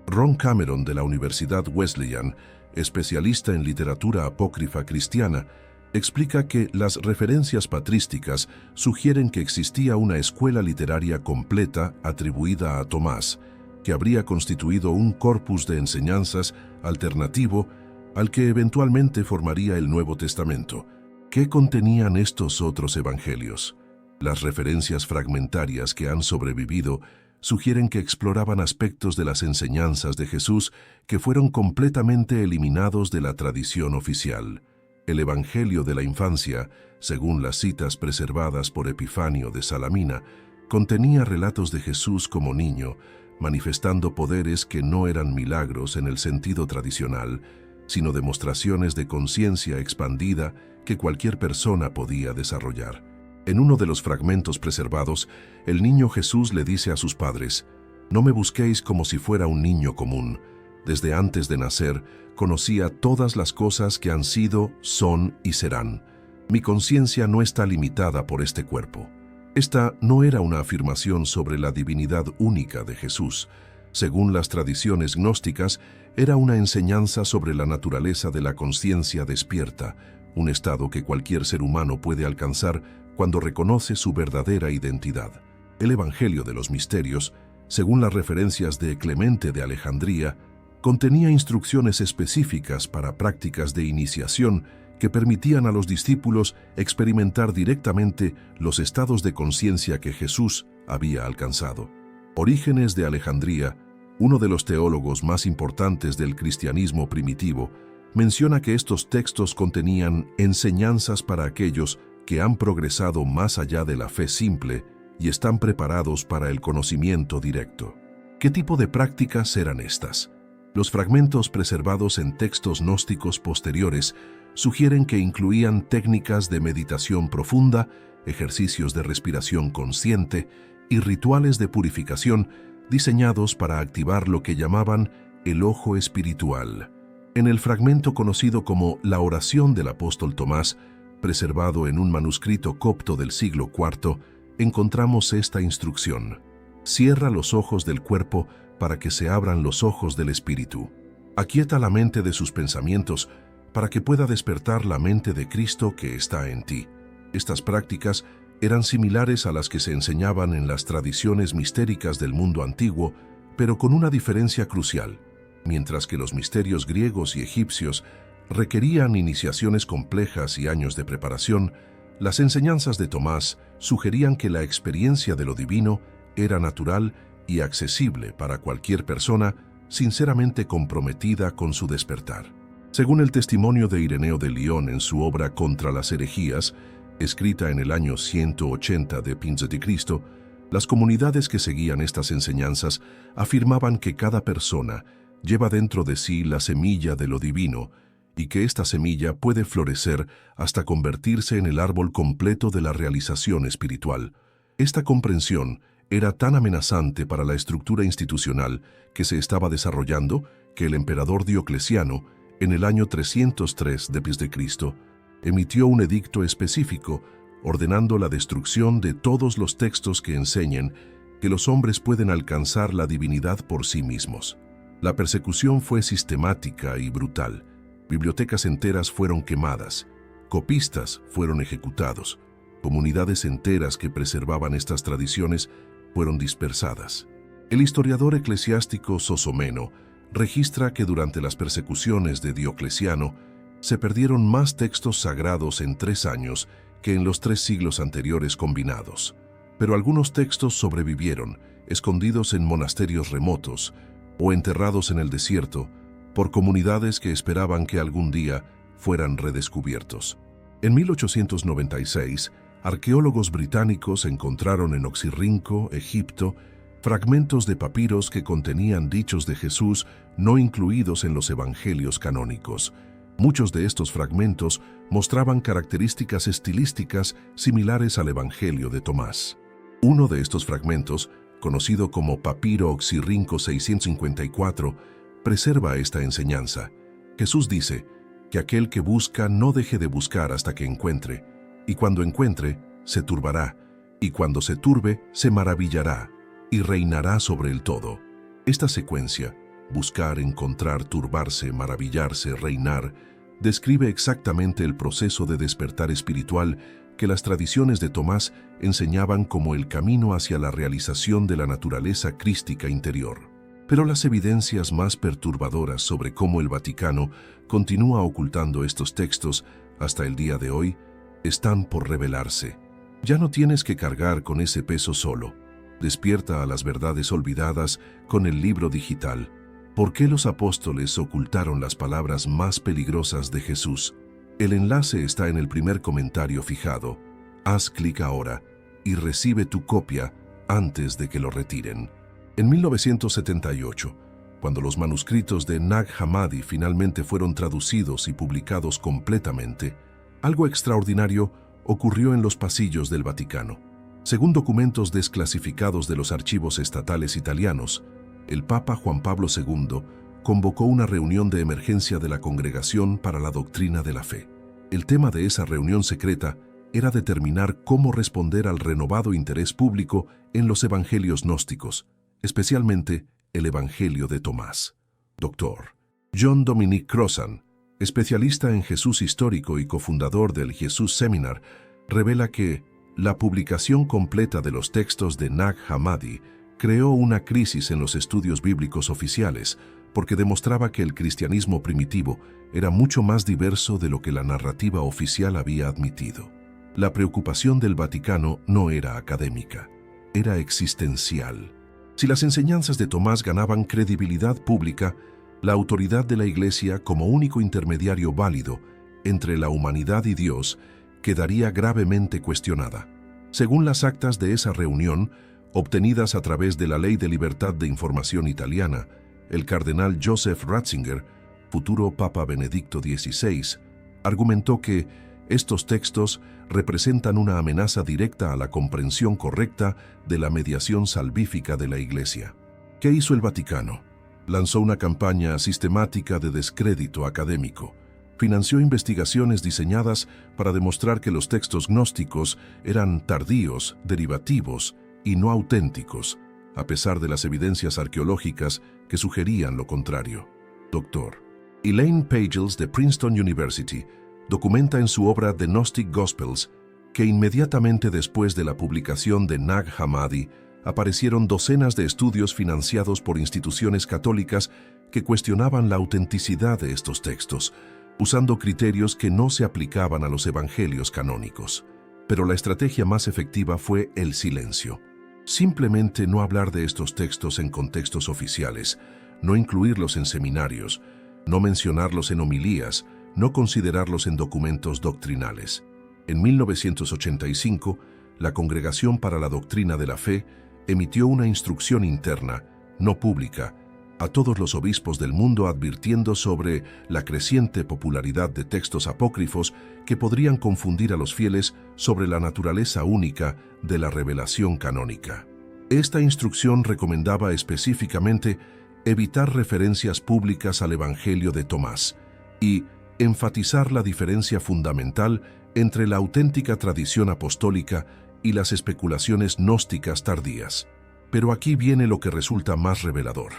Ron Cameron de la Universidad Wesleyan, especialista en literatura apócrifa cristiana, explica que las referencias patrísticas sugieren que existía una escuela literaria completa atribuida a Tomás, que habría constituido un corpus de enseñanzas alternativo al que eventualmente formaría el Nuevo Testamento. ¿Qué contenían estos otros evangelios? Las referencias fragmentarias que han sobrevivido sugieren que exploraban aspectos de las enseñanzas de Jesús que fueron completamente eliminados de la tradición oficial. El Evangelio de la infancia, según las citas preservadas por Epifanio de Salamina, contenía relatos de Jesús como niño, manifestando poderes que no eran milagros en el sentido tradicional, sino demostraciones de conciencia expandida que cualquier persona podía desarrollar. En uno de los fragmentos preservados, el niño Jesús le dice a sus padres: «No me busquéis como si fuera un niño común. Desde antes de nacer, conocía todas las cosas que han sido, son y serán. Mi conciencia no está limitada por este cuerpo». Esta no era una afirmación sobre la divinidad única de Jesús. Según las tradiciones gnósticas, era una enseñanza sobre la naturaleza de la conciencia despierta, un estado que cualquier ser humano puede alcanzar cuando reconoce su verdadera identidad. El Evangelio de los Misterios, según las referencias de Clemente de Alejandría, contenía instrucciones específicas para prácticas de iniciación que permitían a los discípulos experimentar directamente los estados de conciencia que Jesús había alcanzado. Orígenes de Alejandría, uno de los teólogos más importantes del cristianismo primitivo, menciona que estos textos contenían enseñanzas para aquellos que han progresado más allá de la fe simple y están preparados para el conocimiento directo. ¿Qué tipo de prácticas eran estas? Los fragmentos preservados en textos gnósticos posteriores sugieren que incluían técnicas de meditación profunda, ejercicios de respiración consciente y rituales de purificación diseñados para activar lo que llamaban el ojo espiritual. En el fragmento conocido como la oración del apóstol Tomás, preservado en un manuscrito copto del siglo IV, encontramos esta instrucción: cierra los ojos del cuerpo para que se abran los ojos del espíritu. Aquieta la mente de sus pensamientos para que pueda despertar la mente de Cristo que está en ti. Estas prácticas eran similares a las que se enseñaban en las tradiciones mistéricas del mundo antiguo, pero con una diferencia crucial. Mientras que los misterios griegos y egipcios requerían iniciaciones complejas y años de preparación, las enseñanzas de Tomás sugerían que la experiencia de lo divino era natural y accesible para cualquier persona sinceramente comprometida con su despertar. Según el testimonio de Ireneo de Lyon en su obra Contra las herejías, escrita en el año 180 de Pinza de Cristo, las comunidades que seguían estas enseñanzas afirmaban que cada persona lleva dentro de sí la semilla de lo divino y que esta semilla puede florecer hasta convertirse en el árbol completo de la realización espiritual. Esta comprensión era tan amenazante para la estructura institucional que se estaba desarrollando que el emperador Diocleciano, en el año 303 d.C., emitió un edicto específico ordenando la destrucción de todos los textos que enseñen que los hombres pueden alcanzar la divinidad por sí mismos. La persecución fue sistemática y brutal. Bibliotecas enteras fueron quemadas, copistas fueron ejecutados, comunidades enteras que preservaban estas tradiciones fueron dispersadas. El historiador eclesiástico Sosomeno registra que durante las persecuciones de Diocleciano se perdieron más textos sagrados en 3 años que en los 3 siglos anteriores combinados. Pero algunos textos sobrevivieron, escondidos en monasterios remotos o enterrados en el desierto por comunidades que esperaban que algún día fueran redescubiertos. En 1896, arqueólogos británicos encontraron en Oxirrinco, Egipto, fragmentos de papiros que contenían dichos de Jesús no incluidos en los evangelios canónicos. Muchos de estos fragmentos mostraban características estilísticas similares al Evangelio de Tomás. Uno de estos fragmentos, conocido como Papiro Oxirrinco 654, preserva esta enseñanza. Jesús dice que aquel que busca no deje de buscar hasta que encuentre, y cuando encuentre, se turbará, y cuando se turbe, se maravillará, y reinará sobre el todo. Esta secuencia, buscar, encontrar, turbarse, maravillarse, reinar, describe exactamente el proceso de despertar espiritual que las tradiciones de Tomás enseñaban como el camino hacia la realización de la naturaleza crística interior. Pero las evidencias más perturbadoras sobre cómo el Vaticano continúa ocultando estos textos hasta el día de hoy están por revelarse. Ya no tienes que cargar con ese peso solo. Despierta a las verdades olvidadas con el libro digital. ¿Por qué los apóstoles ocultaron las palabras más peligrosas de Jesús? El enlace está en el primer comentario fijado. Haz clic ahora y recibe tu copia antes de que lo retiren. En 1978, cuando los manuscritos de Nag Hammadi finalmente fueron traducidos y publicados completamente, algo extraordinario ocurrió en los pasillos del Vaticano. Según documentos desclasificados de los archivos estatales italianos, el Papa Juan Pablo II convocó una reunión de emergencia de la Congregación para la Doctrina de la Fe. El tema de esa reunión secreta era determinar cómo responder al renovado interés público en los evangelios gnósticos, especialmente el Evangelio de Tomás. Dr. John Dominic Crossan, especialista en Jesús histórico y cofundador del Jesús Seminar, revela que la publicación completa de los textos de Nag Hammadi creó una crisis en los estudios bíblicos oficiales porque demostraba que el cristianismo primitivo era mucho más diverso de lo que la narrativa oficial había admitido. La preocupación del Vaticano no era académica, era existencial. Si las enseñanzas de Tomás ganaban credibilidad pública, la autoridad de la Iglesia como único intermediario válido entre la humanidad y Dios quedaría gravemente cuestionada. Según las actas de esa reunión, obtenidas a través de la Ley de Libertad de Información italiana, el cardenal Joseph Ratzinger, futuro Papa Benedicto XVI, argumentó que estos textos representan una amenaza directa a la comprensión correcta de la mediación salvífica de la Iglesia. ¿Qué hizo el Vaticano? Lanzó una campaña sistemática de descrédito académico. Financió investigaciones diseñadas para demostrar que los textos gnósticos eran tardíos, derivativos y no auténticos, a pesar de las evidencias arqueológicas que sugerían lo contrario. Dr. Elaine Pagels de Princeton University documenta en su obra The Gnostic Gospels que inmediatamente después de la publicación de Nag Hammadi aparecieron docenas de estudios financiados por instituciones católicas que cuestionaban la autenticidad de estos textos, usando criterios que no se aplicaban a los evangelios canónicos. Pero la estrategia más efectiva fue el silencio. Simplemente no hablar de estos textos en contextos oficiales, no incluirlos en seminarios, no mencionarlos en homilías, no considerarlos en documentos doctrinales. En 1985, la Congregación para la Doctrina de la Fe emitió una instrucción interna, no pública, a todos los obispos del mundo advirtiendo sobre la creciente popularidad de textos apócrifos que podrían confundir a los fieles sobre la naturaleza única de la revelación canónica. Esta instrucción recomendaba específicamente evitar referencias públicas al Evangelio de Tomás y enfatizar la diferencia fundamental entre la auténtica tradición apostólica y las especulaciones gnósticas tardías. Pero aquí viene lo que resulta más revelador.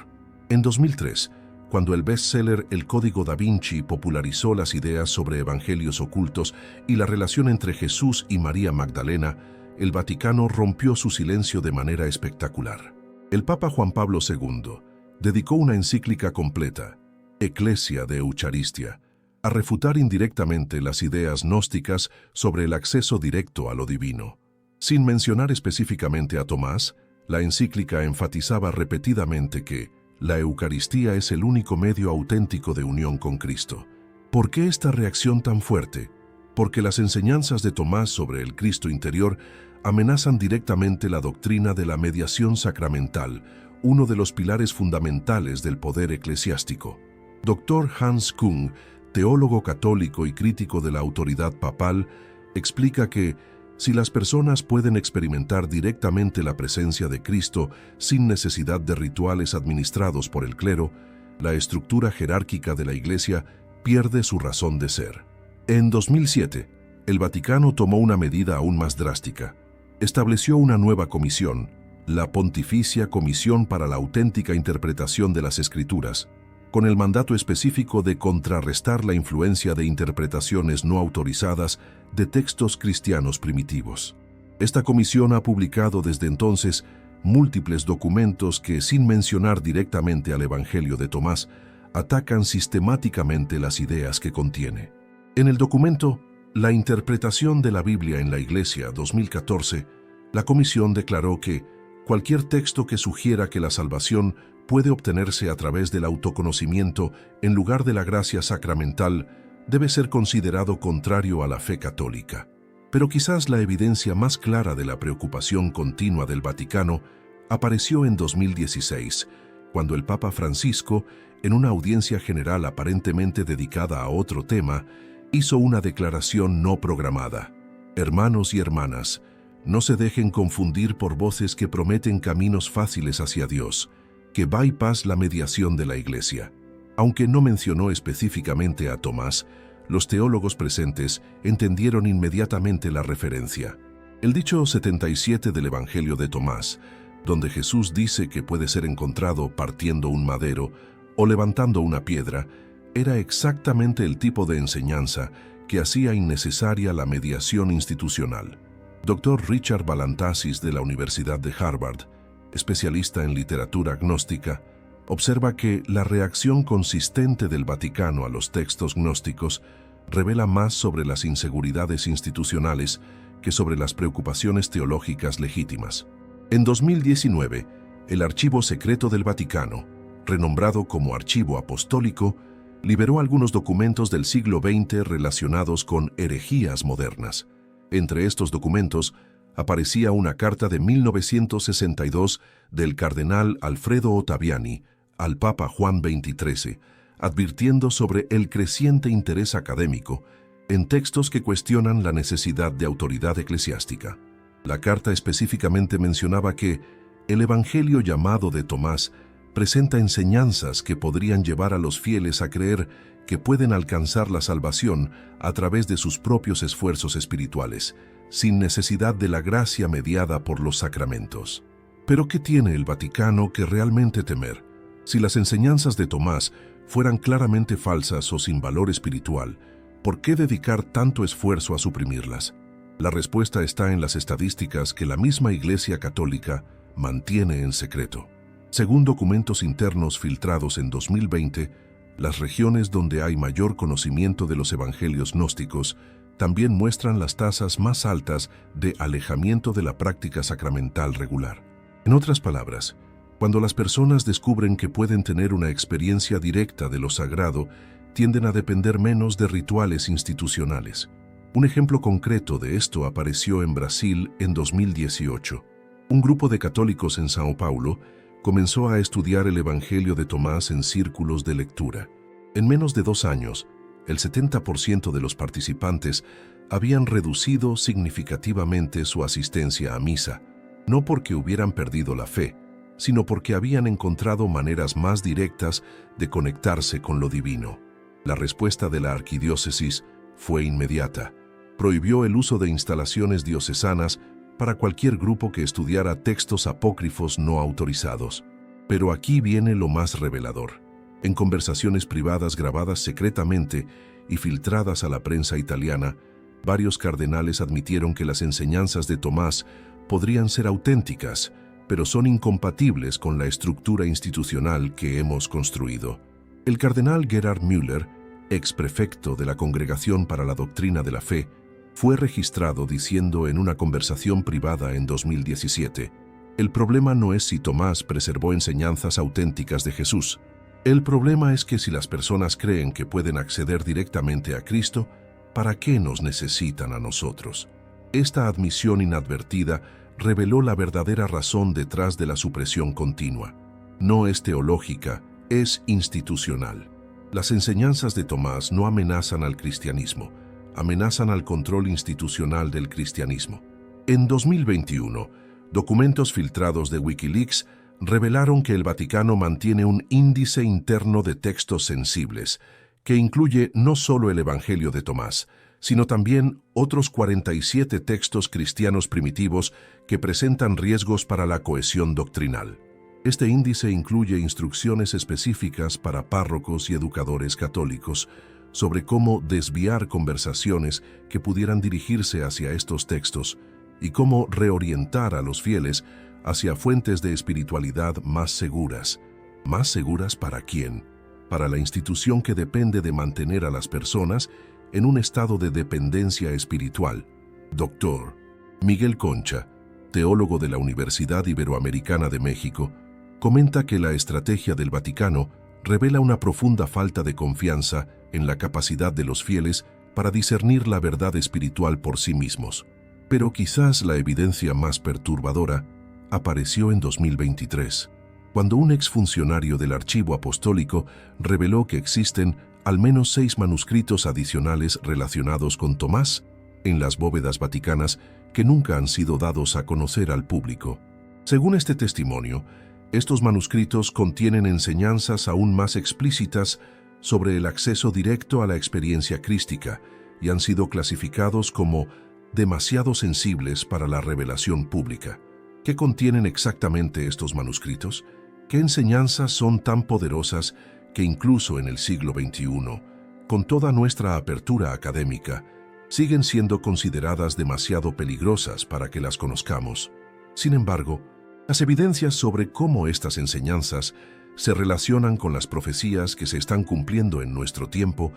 En 2003, cuando el bestseller El Código da Vinci popularizó las ideas sobre evangelios ocultos y la relación entre Jesús y María Magdalena, el Vaticano rompió su silencio de manera espectacular. El Papa Juan Pablo II dedicó una encíclica completa, Ecclesia de Eucharistia, a refutar indirectamente las ideas gnósticas sobre el acceso directo a lo divino. Sin mencionar específicamente a Tomás, la encíclica enfatizaba repetidamente que la Eucaristía es el único medio auténtico de unión con Cristo. ¿Por qué esta reacción tan fuerte? Porque las enseñanzas de Tomás sobre el Cristo interior amenazan directamente la doctrina de la mediación sacramental, uno de los pilares fundamentales del poder eclesiástico. Dr. Hans Küng, teólogo católico y crítico de la autoridad papal, explica que si las personas pueden experimentar directamente la presencia de Cristo sin necesidad de rituales administrados por el clero, la estructura jerárquica de la Iglesia pierde su razón de ser. En 2007, el Vaticano tomó una medida aún más drástica. Estableció una nueva comisión, la Pontificia Comisión para la Auténtica Interpretación de las Escrituras, con el mandato específico de contrarrestar la influencia de interpretaciones no autorizadas de textos cristianos primitivos. Esta comisión ha publicado desde entonces múltiples documentos que, sin mencionar directamente al Evangelio de Tomás, atacan sistemáticamente las ideas que contiene. En el documento La interpretación de la Biblia en la Iglesia 2014, la comisión declaró que cualquier texto que sugiera que la salvación puede obtenerse a través del autoconocimiento en lugar de la gracia sacramental debe ser considerado contrario a la fe católica. Pero quizás la evidencia más clara de la preocupación continua del Vaticano apareció en 2016, cuando el Papa Francisco, en una audiencia general aparentemente dedicada a otro tema, hizo una declaración no programada. Hermanos y hermanas, no se dejen confundir por voces que prometen caminos fáciles hacia Dios, que bypass la mediación de la Iglesia. Aunque no mencionó específicamente a Tomás, los teólogos presentes entendieron inmediatamente la referencia. El dicho 77 del Evangelio de Tomás, donde Jesús dice que puede ser encontrado partiendo un madero o levantando una piedra, era exactamente el tipo de enseñanza que hacía innecesaria la mediación institucional. Dr. Richard Balantasis de la Universidad de Harvard, especialista en literatura gnóstica, observa que la reacción consistente del Vaticano a los textos gnósticos revela más sobre las inseguridades institucionales que sobre las preocupaciones teológicas legítimas. En 2019, el Archivo Secreto del Vaticano, renombrado como Archivo Apostólico, liberó algunos documentos del siglo XX relacionados con herejías modernas. Entre estos documentos aparecía una carta de 1962 del cardenal Alfredo Ottaviani al Papa Juan XXIII, advirtiendo sobre el creciente interés académico en textos que cuestionan la necesidad de autoridad eclesiástica. La carta específicamente mencionaba que el Evangelio llamado de Tomás presenta enseñanzas que podrían llevar a los fieles a creer que pueden alcanzar la salvación a través de sus propios esfuerzos espirituales, sin necesidad de la gracia mediada por los sacramentos. ¿Pero qué tiene el Vaticano que realmente temer? Si las enseñanzas de Tomás fueran claramente falsas o sin valor espiritual, ¿por qué dedicar tanto esfuerzo a suprimirlas? La respuesta está en las estadísticas que la misma Iglesia Católica mantiene en secreto. Según documentos internos filtrados en 2020, Las regiones donde hay mayor conocimiento de los evangelios gnósticos también muestran las tasas más altas de alejamiento de la práctica sacramental regular. En otras palabras, cuando las personas descubren que pueden tener una experiencia directa de lo sagrado, tienden a depender menos de rituales institucionales. Un ejemplo concreto de esto apareció en Brasil en 2018. Un grupo de católicos en São Paulo comenzó a estudiar el Evangelio de Tomás en círculos de lectura. En menos de 2 años, el 70% de los participantes habían reducido significativamente su asistencia a misa, no porque hubieran perdido la fe, sino porque habían encontrado maneras más directas de conectarse con lo divino. La respuesta de la arquidiócesis fue inmediata. Prohibió el uso de instalaciones diocesanas para cualquier grupo que estudiara textos apócrifos no autorizados. Pero aquí viene lo más revelador. En conversaciones privadas grabadas secretamente y filtradas a la prensa italiana, varios cardenales admitieron que las enseñanzas de Tomás podrían ser auténticas, pero son incompatibles con la estructura institucional que hemos construido. El cardenal Gerhard Müller, ex prefecto de la Congregación para la Doctrina de la Fe, fue registrado diciendo en una conversación privada en 2017: "El problema no es si Tomás preservó enseñanzas auténticas de Jesús. El problema es que si las personas creen que pueden acceder directamente a Cristo, ¿para qué nos necesitan a nosotros?". Esta admisión inadvertida reveló la verdadera razón detrás de la supresión continua. No es teológica, es institucional. Las enseñanzas de Tomás no amenazan al cristianismo, amenazan al control institucional del cristianismo. En 2021, documentos filtrados de Wikileaks revelaron que el Vaticano mantiene un índice interno de textos sensibles, que incluye no solo el Evangelio de Tomás, sino también otros 47 textos cristianos primitivos que presentan riesgos para la cohesión doctrinal. Este índice incluye instrucciones específicas para párrocos y educadores católicos sobre cómo desviar conversaciones que pudieran dirigirse hacia estos textos y cómo reorientar a los fieles hacia fuentes de espiritualidad más seguras. ¿Más seguras para quién? Para la institución que depende de mantener a las personas en un estado de dependencia espiritual. Dr. Miguel Concha, teólogo de la Universidad Iberoamericana de México, comenta que la estrategia del Vaticano revela una profunda falta de confianza en la capacidad de los fieles para discernir la verdad espiritual por sí mismos. Pero quizás la evidencia más perturbadora apareció en 2023, cuando un exfuncionario del Archivo Apostólico reveló que existen al menos 6 manuscritos adicionales relacionados con Tomás en las bóvedas vaticanas que nunca han sido dados a conocer al público. Según este testimonio, estos manuscritos contienen enseñanzas aún más explícitas sobre el acceso directo a la experiencia crística y han sido clasificados como demasiado sensibles para la revelación pública. ¿Qué contienen exactamente estos manuscritos? ¿Qué enseñanzas son tan poderosas que incluso en el siglo XXI, con toda nuestra apertura académica, siguen siendo consideradas demasiado peligrosas para que las conozcamos? Sin embargo, las evidencias sobre cómo estas enseñanzas se relacionan con las profecías que se están cumpliendo en nuestro tiempo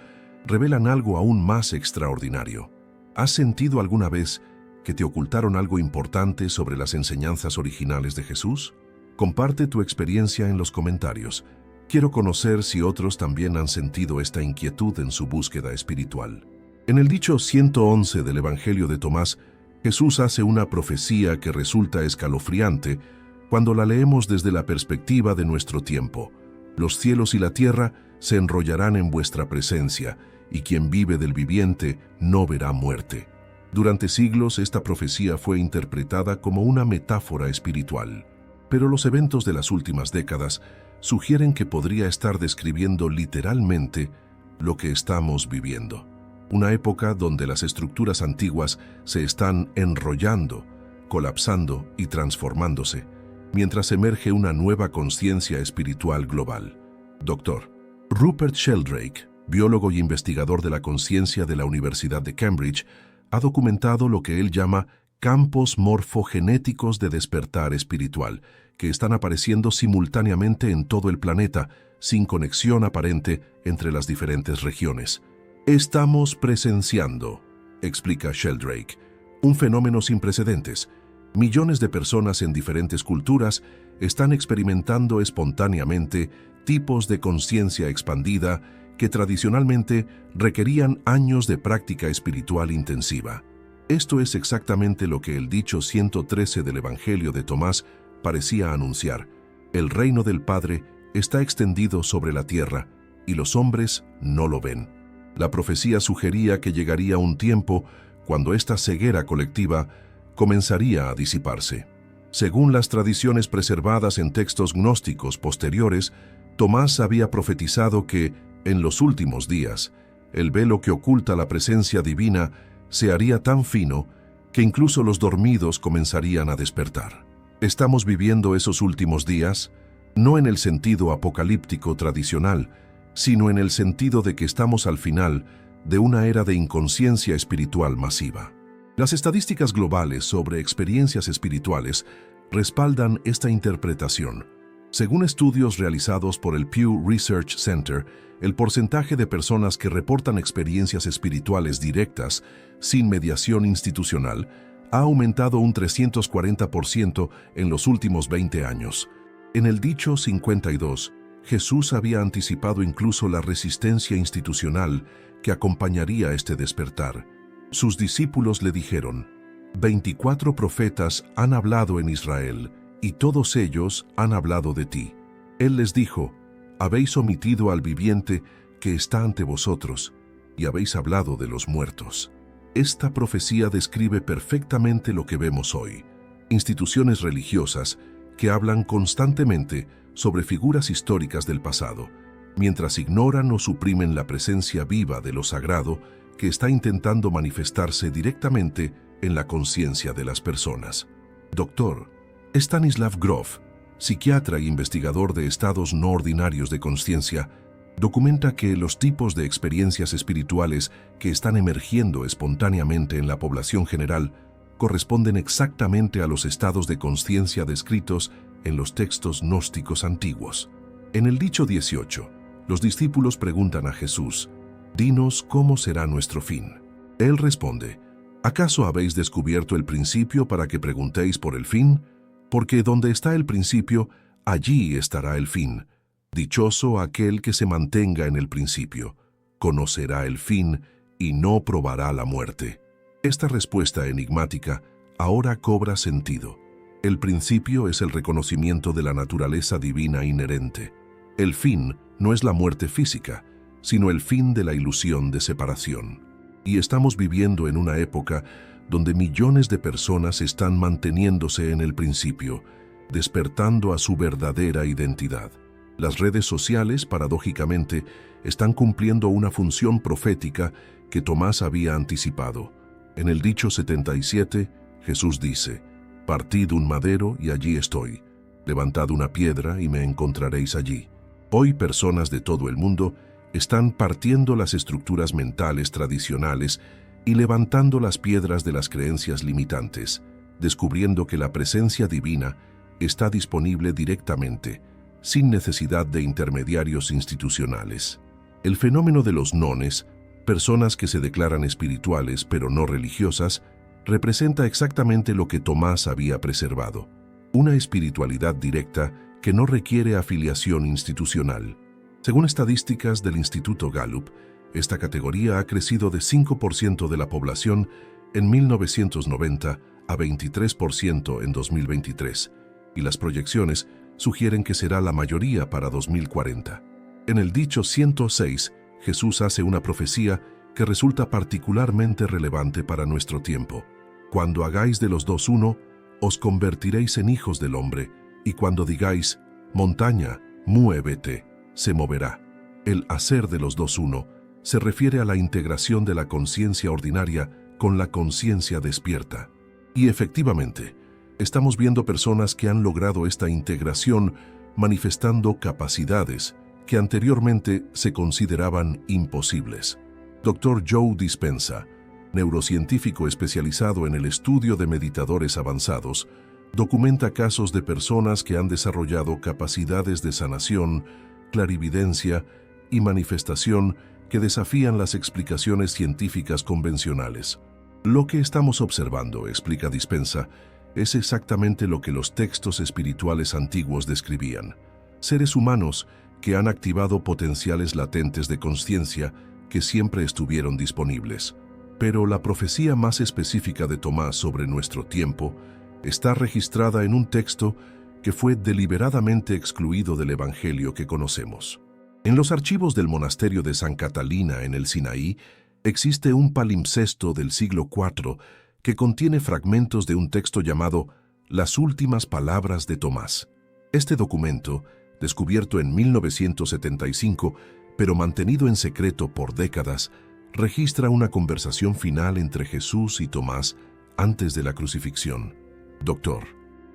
revelan algo aún más extraordinario. ¿Has sentido alguna vez que te ocultaron algo importante sobre las enseñanzas originales de Jesús? Comparte tu experiencia en los comentarios. Quiero conocer si otros también han sentido esta inquietud en su búsqueda espiritual. En el dicho 111 del Evangelio de Tomás, Jesús hace una profecía que resulta escalofriante cuando la leemos desde la perspectiva de nuestro tiempo. Los cielos y la tierra se enrollarán en vuestra presencia, y quien vive del viviente no verá muerte. Durante siglos esta profecía fue interpretada como una metáfora espiritual, pero los eventos de las últimas décadas sugieren que podría estar describiendo literalmente lo que estamos viviendo. Una época donde las estructuras antiguas se están enrollando, colapsando y transformándose, mientras emerge una nueva conciencia espiritual global. Dr. Rupert Sheldrake, biólogo y investigador de la conciencia de la Universidad de Cambridge, ha documentado lo que él llama campos morfogenéticos de despertar espiritual, que están apareciendo simultáneamente en todo el planeta, sin conexión aparente entre las diferentes regiones. Estamos presenciando, explica Sheldrake, un fenómeno sin precedentes. Millones de personas en diferentes culturas están experimentando espontáneamente tipos de conciencia expandida que tradicionalmente requerían años de práctica espiritual intensiva. Esto es exactamente lo que el dicho 113 del Evangelio de Tomás parecía anunciar. El reino del Padre está extendido sobre la tierra y los hombres no lo ven. La profecía sugería que llegaría un tiempo cuando esta ceguera colectiva comenzaría a disiparse. Según las tradiciones preservadas en textos gnósticos posteriores, Tomás había profetizado que, en los últimos días, el velo que oculta la presencia divina se haría tan fino que incluso los dormidos comenzarían a despertar. Estamos viviendo esos últimos días, no en el sentido apocalíptico tradicional, sino en el sentido de que estamos al final de una era de inconsciencia espiritual masiva. Las estadísticas globales sobre experiencias espirituales respaldan esta interpretación. Según estudios realizados por el Pew Research Center, el porcentaje de personas que reportan experiencias espirituales directas, sin mediación institucional, ha aumentado un 340% en los últimos 20 años. En el dicho 52, Jesús había anticipado incluso la resistencia institucional que acompañaría este despertar. Sus discípulos le dijeron: 24 profetas han hablado en Israel, y todos ellos han hablado de ti. Él les dijo: habéis omitido al viviente que está ante vosotros, y habéis hablado de los muertos. Esta profecía describe perfectamente lo que vemos hoy. Instituciones religiosas que hablan constantemente sobre figuras históricas del pasado, mientras ignoran o suprimen la presencia viva de lo sagrado que está intentando manifestarse directamente en la conciencia de las personas. Dr. Stanislav Grof, psiquiatra e investigador de estados no ordinarios de conciencia, documenta que los tipos de experiencias espirituales que están emergiendo espontáneamente en la población general corresponden exactamente a los estados de conciencia descritos en los textos gnósticos antiguos. En el dicho 18, los discípulos preguntan a Jesús: «Dinos cómo será nuestro fin». Él responde: «¿Acaso habéis descubierto el principio para que preguntéis por el fin? Porque donde está el principio, allí estará el fin. Dichoso aquel que se mantenga en el principio, conocerá el fin y no probará la muerte». Esta respuesta enigmática ahora cobra sentido. El principio es el reconocimiento de la naturaleza divina inherente. El fin no es la muerte física, sino el fin de la ilusión de separación. Y estamos viviendo en una época donde millones de personas están manteniéndose en el principio, despertando a su verdadera identidad. Las redes sociales, paradójicamente, están cumpliendo una función profética que Tomás había anticipado. En el dicho 77, Jesús dice: «Partid un madero y allí estoy. Levantad una piedra y me encontraréis allí». Hoy personas de todo el mundo están partiendo las estructuras mentales tradicionales y levantando las piedras de las creencias limitantes, descubriendo que la presencia divina está disponible directamente, sin necesidad de intermediarios institucionales. El fenómeno de los nones, personas que se declaran espirituales pero no religiosas, representa exactamente lo que Tomás había preservado: una espiritualidad directa que no requiere afiliación institucional. Según estadísticas del Instituto Gallup, esta categoría ha crecido de 5% de la población en 1990 a 23% en 2023, y las proyecciones sugieren que será la mayoría para 2040. En el dicho 106, Jesús hace una profecía que resulta particularmente relevante para nuestro tiempo. «Cuando hagáis de los dos uno, os convertiréis en hijos del hombre, y cuando digáis, montaña, muévete, se moverá». El hacer de los dos uno se refiere a la integración de la conciencia ordinaria con la conciencia despierta. Y efectivamente, estamos viendo personas que han logrado esta integración manifestando capacidades que anteriormente se consideraban imposibles. Dr. Joe Dispenza, neurocientífico especializado en el estudio de meditadores avanzados, documenta casos de personas que han desarrollado capacidades de sanación clarividencia y manifestación que desafían las explicaciones científicas convencionales. Lo que estamos observando, explica Dispensa, es exactamente lo que los textos espirituales antiguos describían. Seres humanos que han activado potenciales latentes de conciencia que siempre estuvieron disponibles. Pero la profecía más específica de Tomás sobre nuestro tiempo está registrada en un texto que fue deliberadamente excluido del Evangelio que conocemos. En los archivos del monasterio de San Catalina en el Sinaí existe un palimpsesto del siglo IV que contiene fragmentos de un texto llamado Las últimas palabras de Tomás. Este documento, descubierto en 1975, pero mantenido en secreto por décadas, registra una conversación final entre Jesús y Tomás antes de la crucifixión. Dr.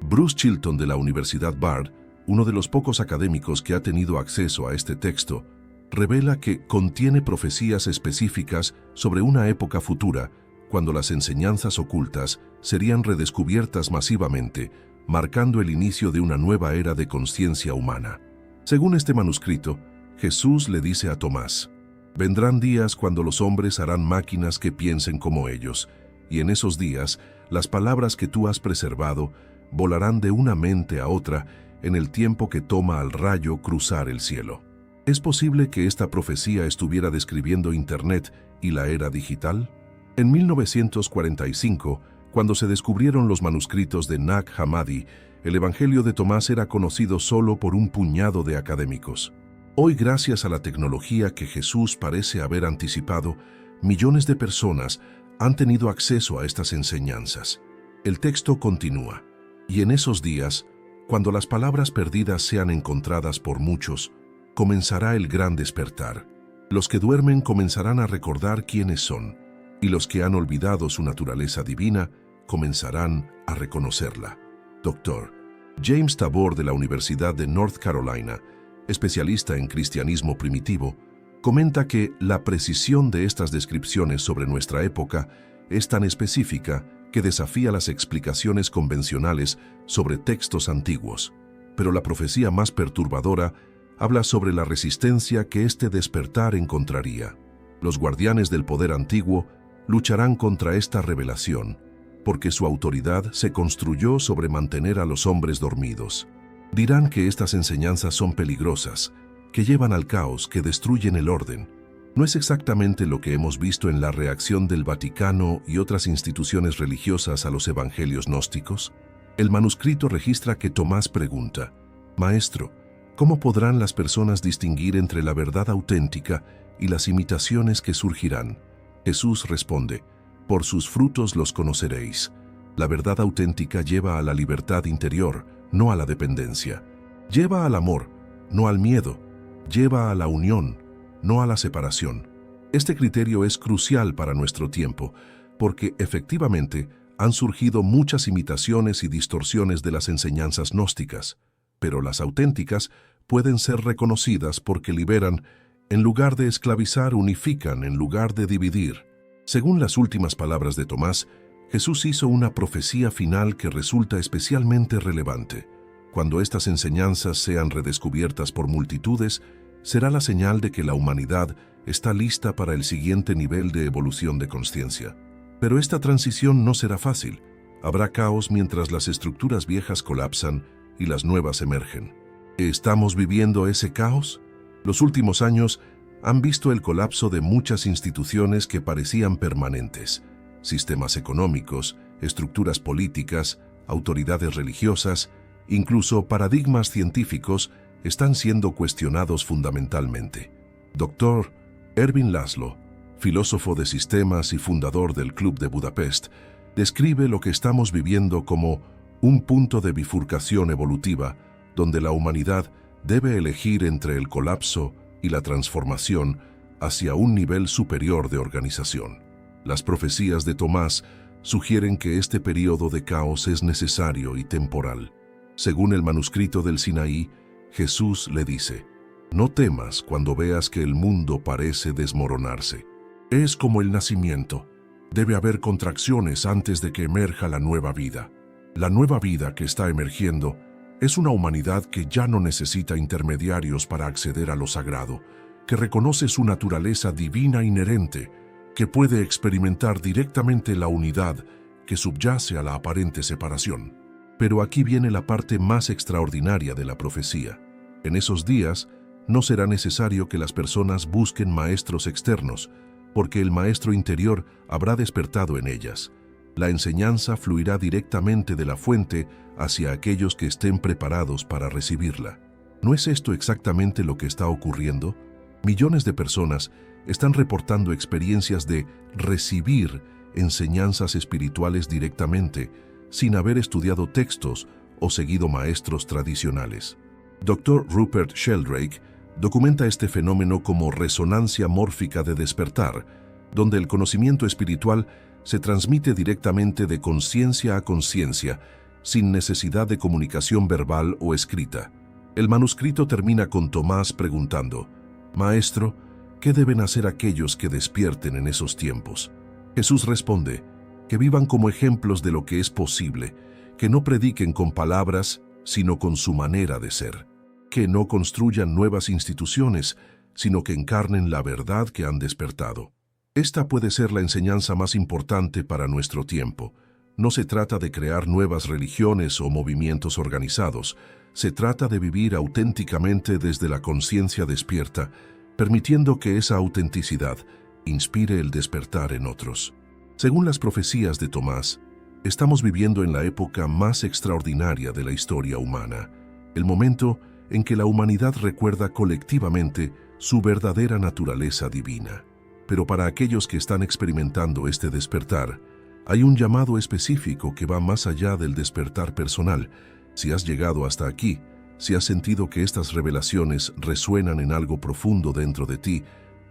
Bruce Chilton de la Universidad Bard, uno de los pocos académicos que ha tenido acceso a este texto, revela que contiene profecías específicas sobre una época futura, cuando las enseñanzas ocultas serían redescubiertas masivamente, marcando el inicio de una nueva era de conciencia humana. Según este manuscrito, Jesús le dice a Tomás: «Vendrán días cuando los hombres harán máquinas que piensen como ellos, y en esos días las palabras que tú has preservado volarán de una mente a otra en el tiempo que toma al rayo cruzar el cielo». ¿Es posible que esta profecía estuviera describiendo Internet y la era digital? En 1945, cuando se descubrieron los manuscritos de Nag Hammadi, el Evangelio de Tomás era conocido solo por un puñado de académicos. Hoy, gracias a la tecnología que Jesús parece haber anticipado, millones de personas han tenido acceso a estas enseñanzas. El texto continúa: «Y en esos días, cuando las palabras perdidas sean encontradas por muchos, comenzará el gran despertar. Los que duermen comenzarán a recordar quiénes son, y los que han olvidado su naturaleza divina comenzarán a reconocerla». Dr. James Tabor de la Universidad de North Carolina, especialista en cristianismo primitivo, comenta que la precisión de estas descripciones sobre nuestra época es tan específica que desafía las explicaciones convencionales sobre textos antiguos. Pero la profecía más perturbadora habla sobre la resistencia que este despertar encontraría. Los guardianes del poder antiguo lucharán contra esta revelación, porque su autoridad se construyó sobre mantener a los hombres dormidos. Dirán que estas enseñanzas son peligrosas, que llevan al caos, que destruyen el orden. ¿No es exactamente lo que hemos visto en la reacción del Vaticano y otras instituciones religiosas a los evangelios gnósticos? El manuscrito registra que Tomás pregunta: «Maestro, ¿cómo podrán las personas distinguir entre la verdad auténtica y las imitaciones que surgirán?». Jesús responde: «Por sus frutos los conoceréis». La verdad auténtica lleva a la libertad interior, no a la dependencia. Lleva al amor, no al miedo. Lleva a la unión, no a la separación. Este criterio es crucial para nuestro tiempo, porque efectivamente han surgido muchas imitaciones y distorsiones de las enseñanzas gnósticas, pero las auténticas pueden ser reconocidas porque liberan, en lugar de esclavizar, unifican en lugar de dividir. Según las últimas palabras de Tomás, Jesús hizo una profecía final que resulta especialmente relevante. Cuando estas enseñanzas sean redescubiertas por multitudes, será la señal de que la humanidad está lista para el siguiente nivel de evolución de conciencia. Pero esta transición no será fácil. Habrá caos mientras las estructuras viejas colapsan y las nuevas emergen. ¿Estamos viviendo ese caos? Los últimos años han visto el colapso de muchas instituciones que parecían permanentes. Sistemas económicos, estructuras políticas, autoridades religiosas, incluso paradigmas científicos están siendo cuestionados fundamentalmente. Dr. Ervin Laszlo, filósofo de sistemas y fundador del Club de Budapest, describe lo que estamos viviendo como un punto de bifurcación evolutiva donde la humanidad debe elegir entre el colapso y la transformación hacia un nivel superior de organización. Las profecías de Tomás sugieren que este periodo de caos es necesario y temporal. Según el manuscrito del Sinaí, Jesús le dice: «No temas cuando veas que el mundo parece desmoronarse. Es como el nacimiento. Debe haber contracciones antes de que emerja la nueva vida. La nueva vida que está emergiendo Es una humanidad que ya no necesita intermediarios para acceder a lo sagrado, que reconoce su naturaleza divina inherente, que puede experimentar directamente la unidad que subyace a la aparente separación. Pero aquí viene la parte más extraordinaria de la profecía. En esos días, no será necesario que las personas busquen maestros externos, porque el maestro interior habrá despertado en ellas. La enseñanza fluirá directamente de la fuente hacia aquellos que estén preparados para recibirla. ¿No es esto exactamente lo que está ocurriendo? Millones de personas están reportando experiencias de recibir enseñanzas espirituales directamente, sin haber estudiado textos o seguido maestros tradicionales. Dr. Rupert Sheldrake documenta este fenómeno como resonancia mórfica de despertar, donde el conocimiento espiritual se transmite directamente de conciencia a conciencia, sin necesidad de comunicación verbal o escrita. El manuscrito termina con Tomás preguntando: «Maestro, ¿qué deben hacer aquellos que despierten en esos tiempos?». Jesús responde: «Que vivan como ejemplos de lo que es posible, que no prediquen con palabras, sino con su manera de ser, que no construyan nuevas instituciones, sino que encarnen la verdad que han despertado». Esta puede ser la enseñanza más importante para nuestro tiempo. No se trata de crear nuevas religiones o movimientos organizados. Se trata de vivir auténticamente desde la conciencia despierta, permitiendo que esa autenticidad inspire el despertar en otros. Según las profecías de Tomás, estamos viviendo en la época más extraordinaria de la historia humana, el momento en que la humanidad recuerda colectivamente su verdadera naturaleza divina. Pero para aquellos que están experimentando este despertar, hay un llamado específico que va más allá del despertar personal. Si has llegado hasta aquí, si has sentido que estas revelaciones resuenan en algo profundo dentro de ti,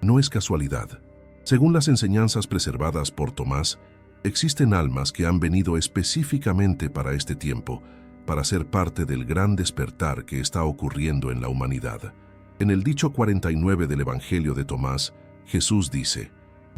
no es casualidad. Según las enseñanzas preservadas por Tomás, existen almas que han venido específicamente para este tiempo, para ser parte del gran despertar que está ocurriendo en la humanidad. En el dicho 49 del Evangelio de Tomás, Jesús dice: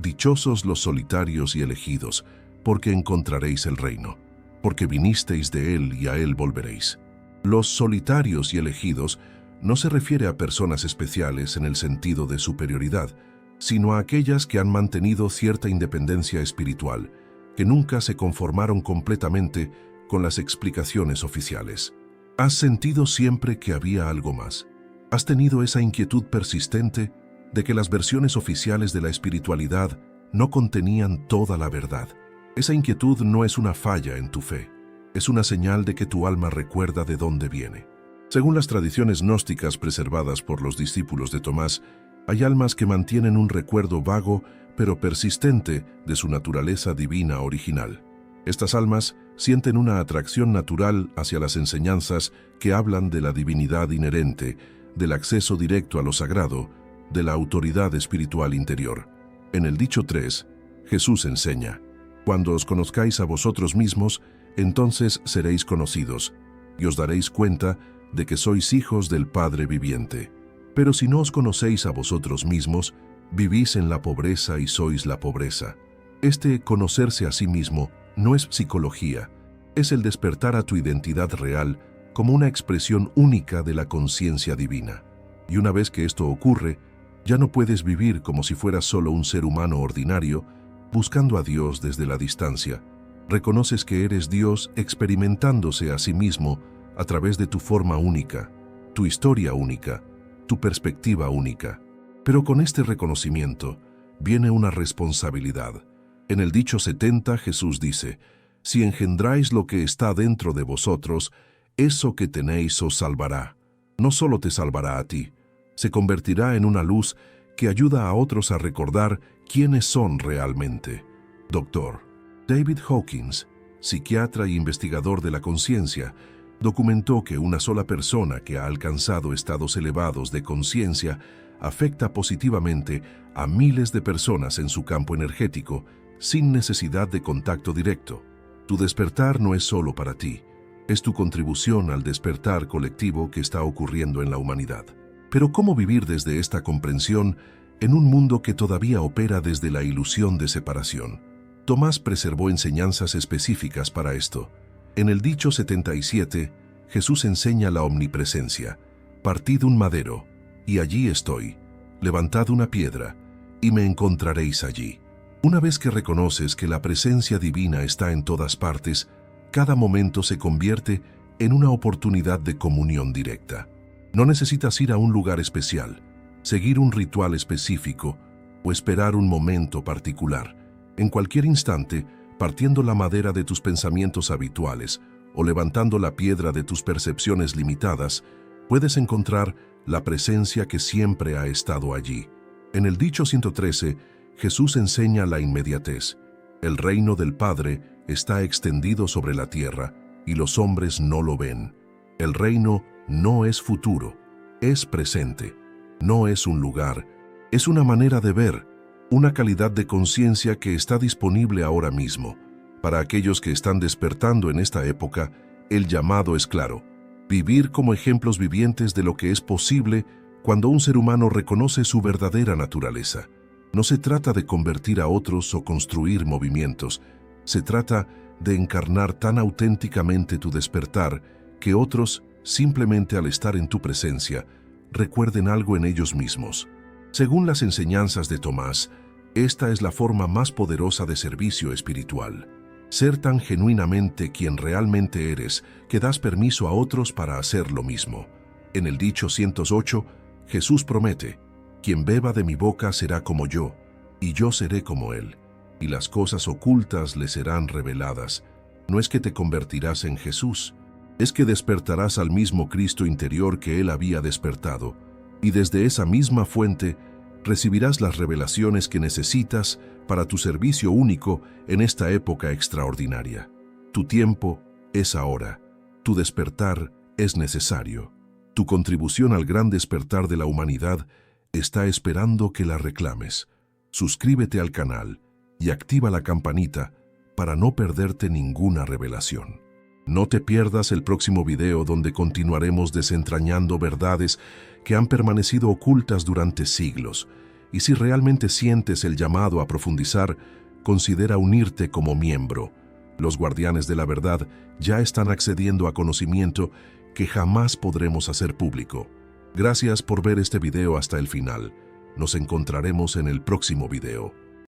«Dichosos los solitarios y elegidos, porque encontraréis el reino, porque vinisteis de él y a él volveréis». Los solitarios y elegidos no se refiere a personas especiales en el sentido de superioridad, sino a aquellas que han mantenido cierta independencia espiritual, que nunca se conformaron completamente con las explicaciones oficiales. ¿Has sentido siempre que había algo más? ¿Has tenido esa inquietud persistente de que las versiones oficiales de la espiritualidad no contenían toda la verdad? Esa inquietud no es una falla en tu fe, es una señal de que tu alma recuerda de dónde viene. Según las tradiciones gnósticas preservadas por los discípulos de Tomás, hay almas que mantienen un recuerdo vago pero persistente de su naturaleza divina original. Estas almas sienten una atracción natural hacia las enseñanzas que hablan de la divinidad inherente, del acceso directo a lo sagrado, de la autoridad espiritual interior. En el dicho 3, Jesús enseña: «Cuando os conozcáis a vosotros mismos, entonces seréis conocidos, y os daréis cuenta de que sois hijos del Padre viviente. Pero si no os conocéis a vosotros mismos, vivís en la pobreza y sois la pobreza». Este conocerse a sí mismo no es psicología, es el despertar a tu identidad real como una expresión única de la conciencia divina. Y una vez que esto ocurre, ya no puedes vivir como si fueras solo un ser humano ordinario, buscando a Dios desde la distancia. Reconoces que eres Dios experimentándose a sí mismo a través de tu forma única, tu historia única, tu perspectiva única. Pero con este reconocimiento viene una responsabilidad. En el dicho 70, Jesús dice: «Si engendráis lo que está dentro de vosotros, eso que tenéis os salvará». No solo te salvará a ti, se convertirá en una luz que ayuda a otros a recordar quiénes son realmente. Dr. David Hawkins, psiquiatra y investigador de la conciencia, documentó que una sola persona que ha alcanzado estados elevados de conciencia afecta positivamente a miles de personas en su campo energético, sin necesidad de contacto directo. Tu despertar no es solo para ti, es tu contribución al despertar colectivo que está ocurriendo en la humanidad. Pero ¿cómo vivir desde esta comprensión en un mundo que todavía opera desde la ilusión de separación? Tomás preservó enseñanzas específicas para esto. En el dicho 77, Jesús enseña la omnipresencia. Partid un madero, y allí estoy. Levantad una piedra, y me encontraréis allí. Una vez que reconoces que la presencia divina está en todas partes, cada momento se convierte en una oportunidad de comunión directa. No necesitas ir a un lugar especial, seguir un ritual específico o esperar un momento particular. En cualquier instante, partiendo la madera de tus pensamientos habituales o levantando la piedra de tus percepciones limitadas, puedes encontrar la presencia que siempre ha estado allí. En el dicho 113, Jesús enseña la inmediatez. El reino del Padre está extendido sobre la tierra y los hombres no lo ven. El reino no es futuro, es presente. No es un lugar, es una manera de ver, una calidad de conciencia que está disponible ahora mismo. Para aquellos que están despertando en esta época, el llamado es claro: vivir como ejemplos vivientes de lo que es posible cuando un ser humano reconoce su verdadera naturaleza. No se trata de convertir a otros o construir movimientos, se trata de encarnar tan auténticamente tu despertar que otros, simplemente al estar en tu presencia, recuerden algo en ellos mismos. Según las enseñanzas de Tomás, esta es la forma más poderosa de servicio espiritual. Ser tan genuinamente quien realmente eres que das permiso a otros para hacer lo mismo. En el dicho 108, Jesús promete: quien beba de mi boca será como yo, y yo seré como él, y las cosas ocultas le serán reveladas. No es que te convertirás en Jesús, es que despertarás al mismo Cristo interior que él había despertado, y desde esa misma fuente recibirás las revelaciones que necesitas para tu servicio único en esta época extraordinaria. Tu tiempo es ahora, tu despertar es necesario. Tu contribución al gran despertar de la humanidad está esperando que la reclames. Suscríbete al canal y activa la campanita para no perderte ninguna revelación. No te pierdas el próximo video donde continuaremos desentrañando verdades que han permanecido ocultas durante siglos. Y si realmente sientes el llamado a profundizar, considera unirte como miembro. Los guardianes de la verdad ya están accediendo a conocimiento que jamás podremos hacer público. Gracias por ver este video hasta el final. Nos encontraremos en el próximo video.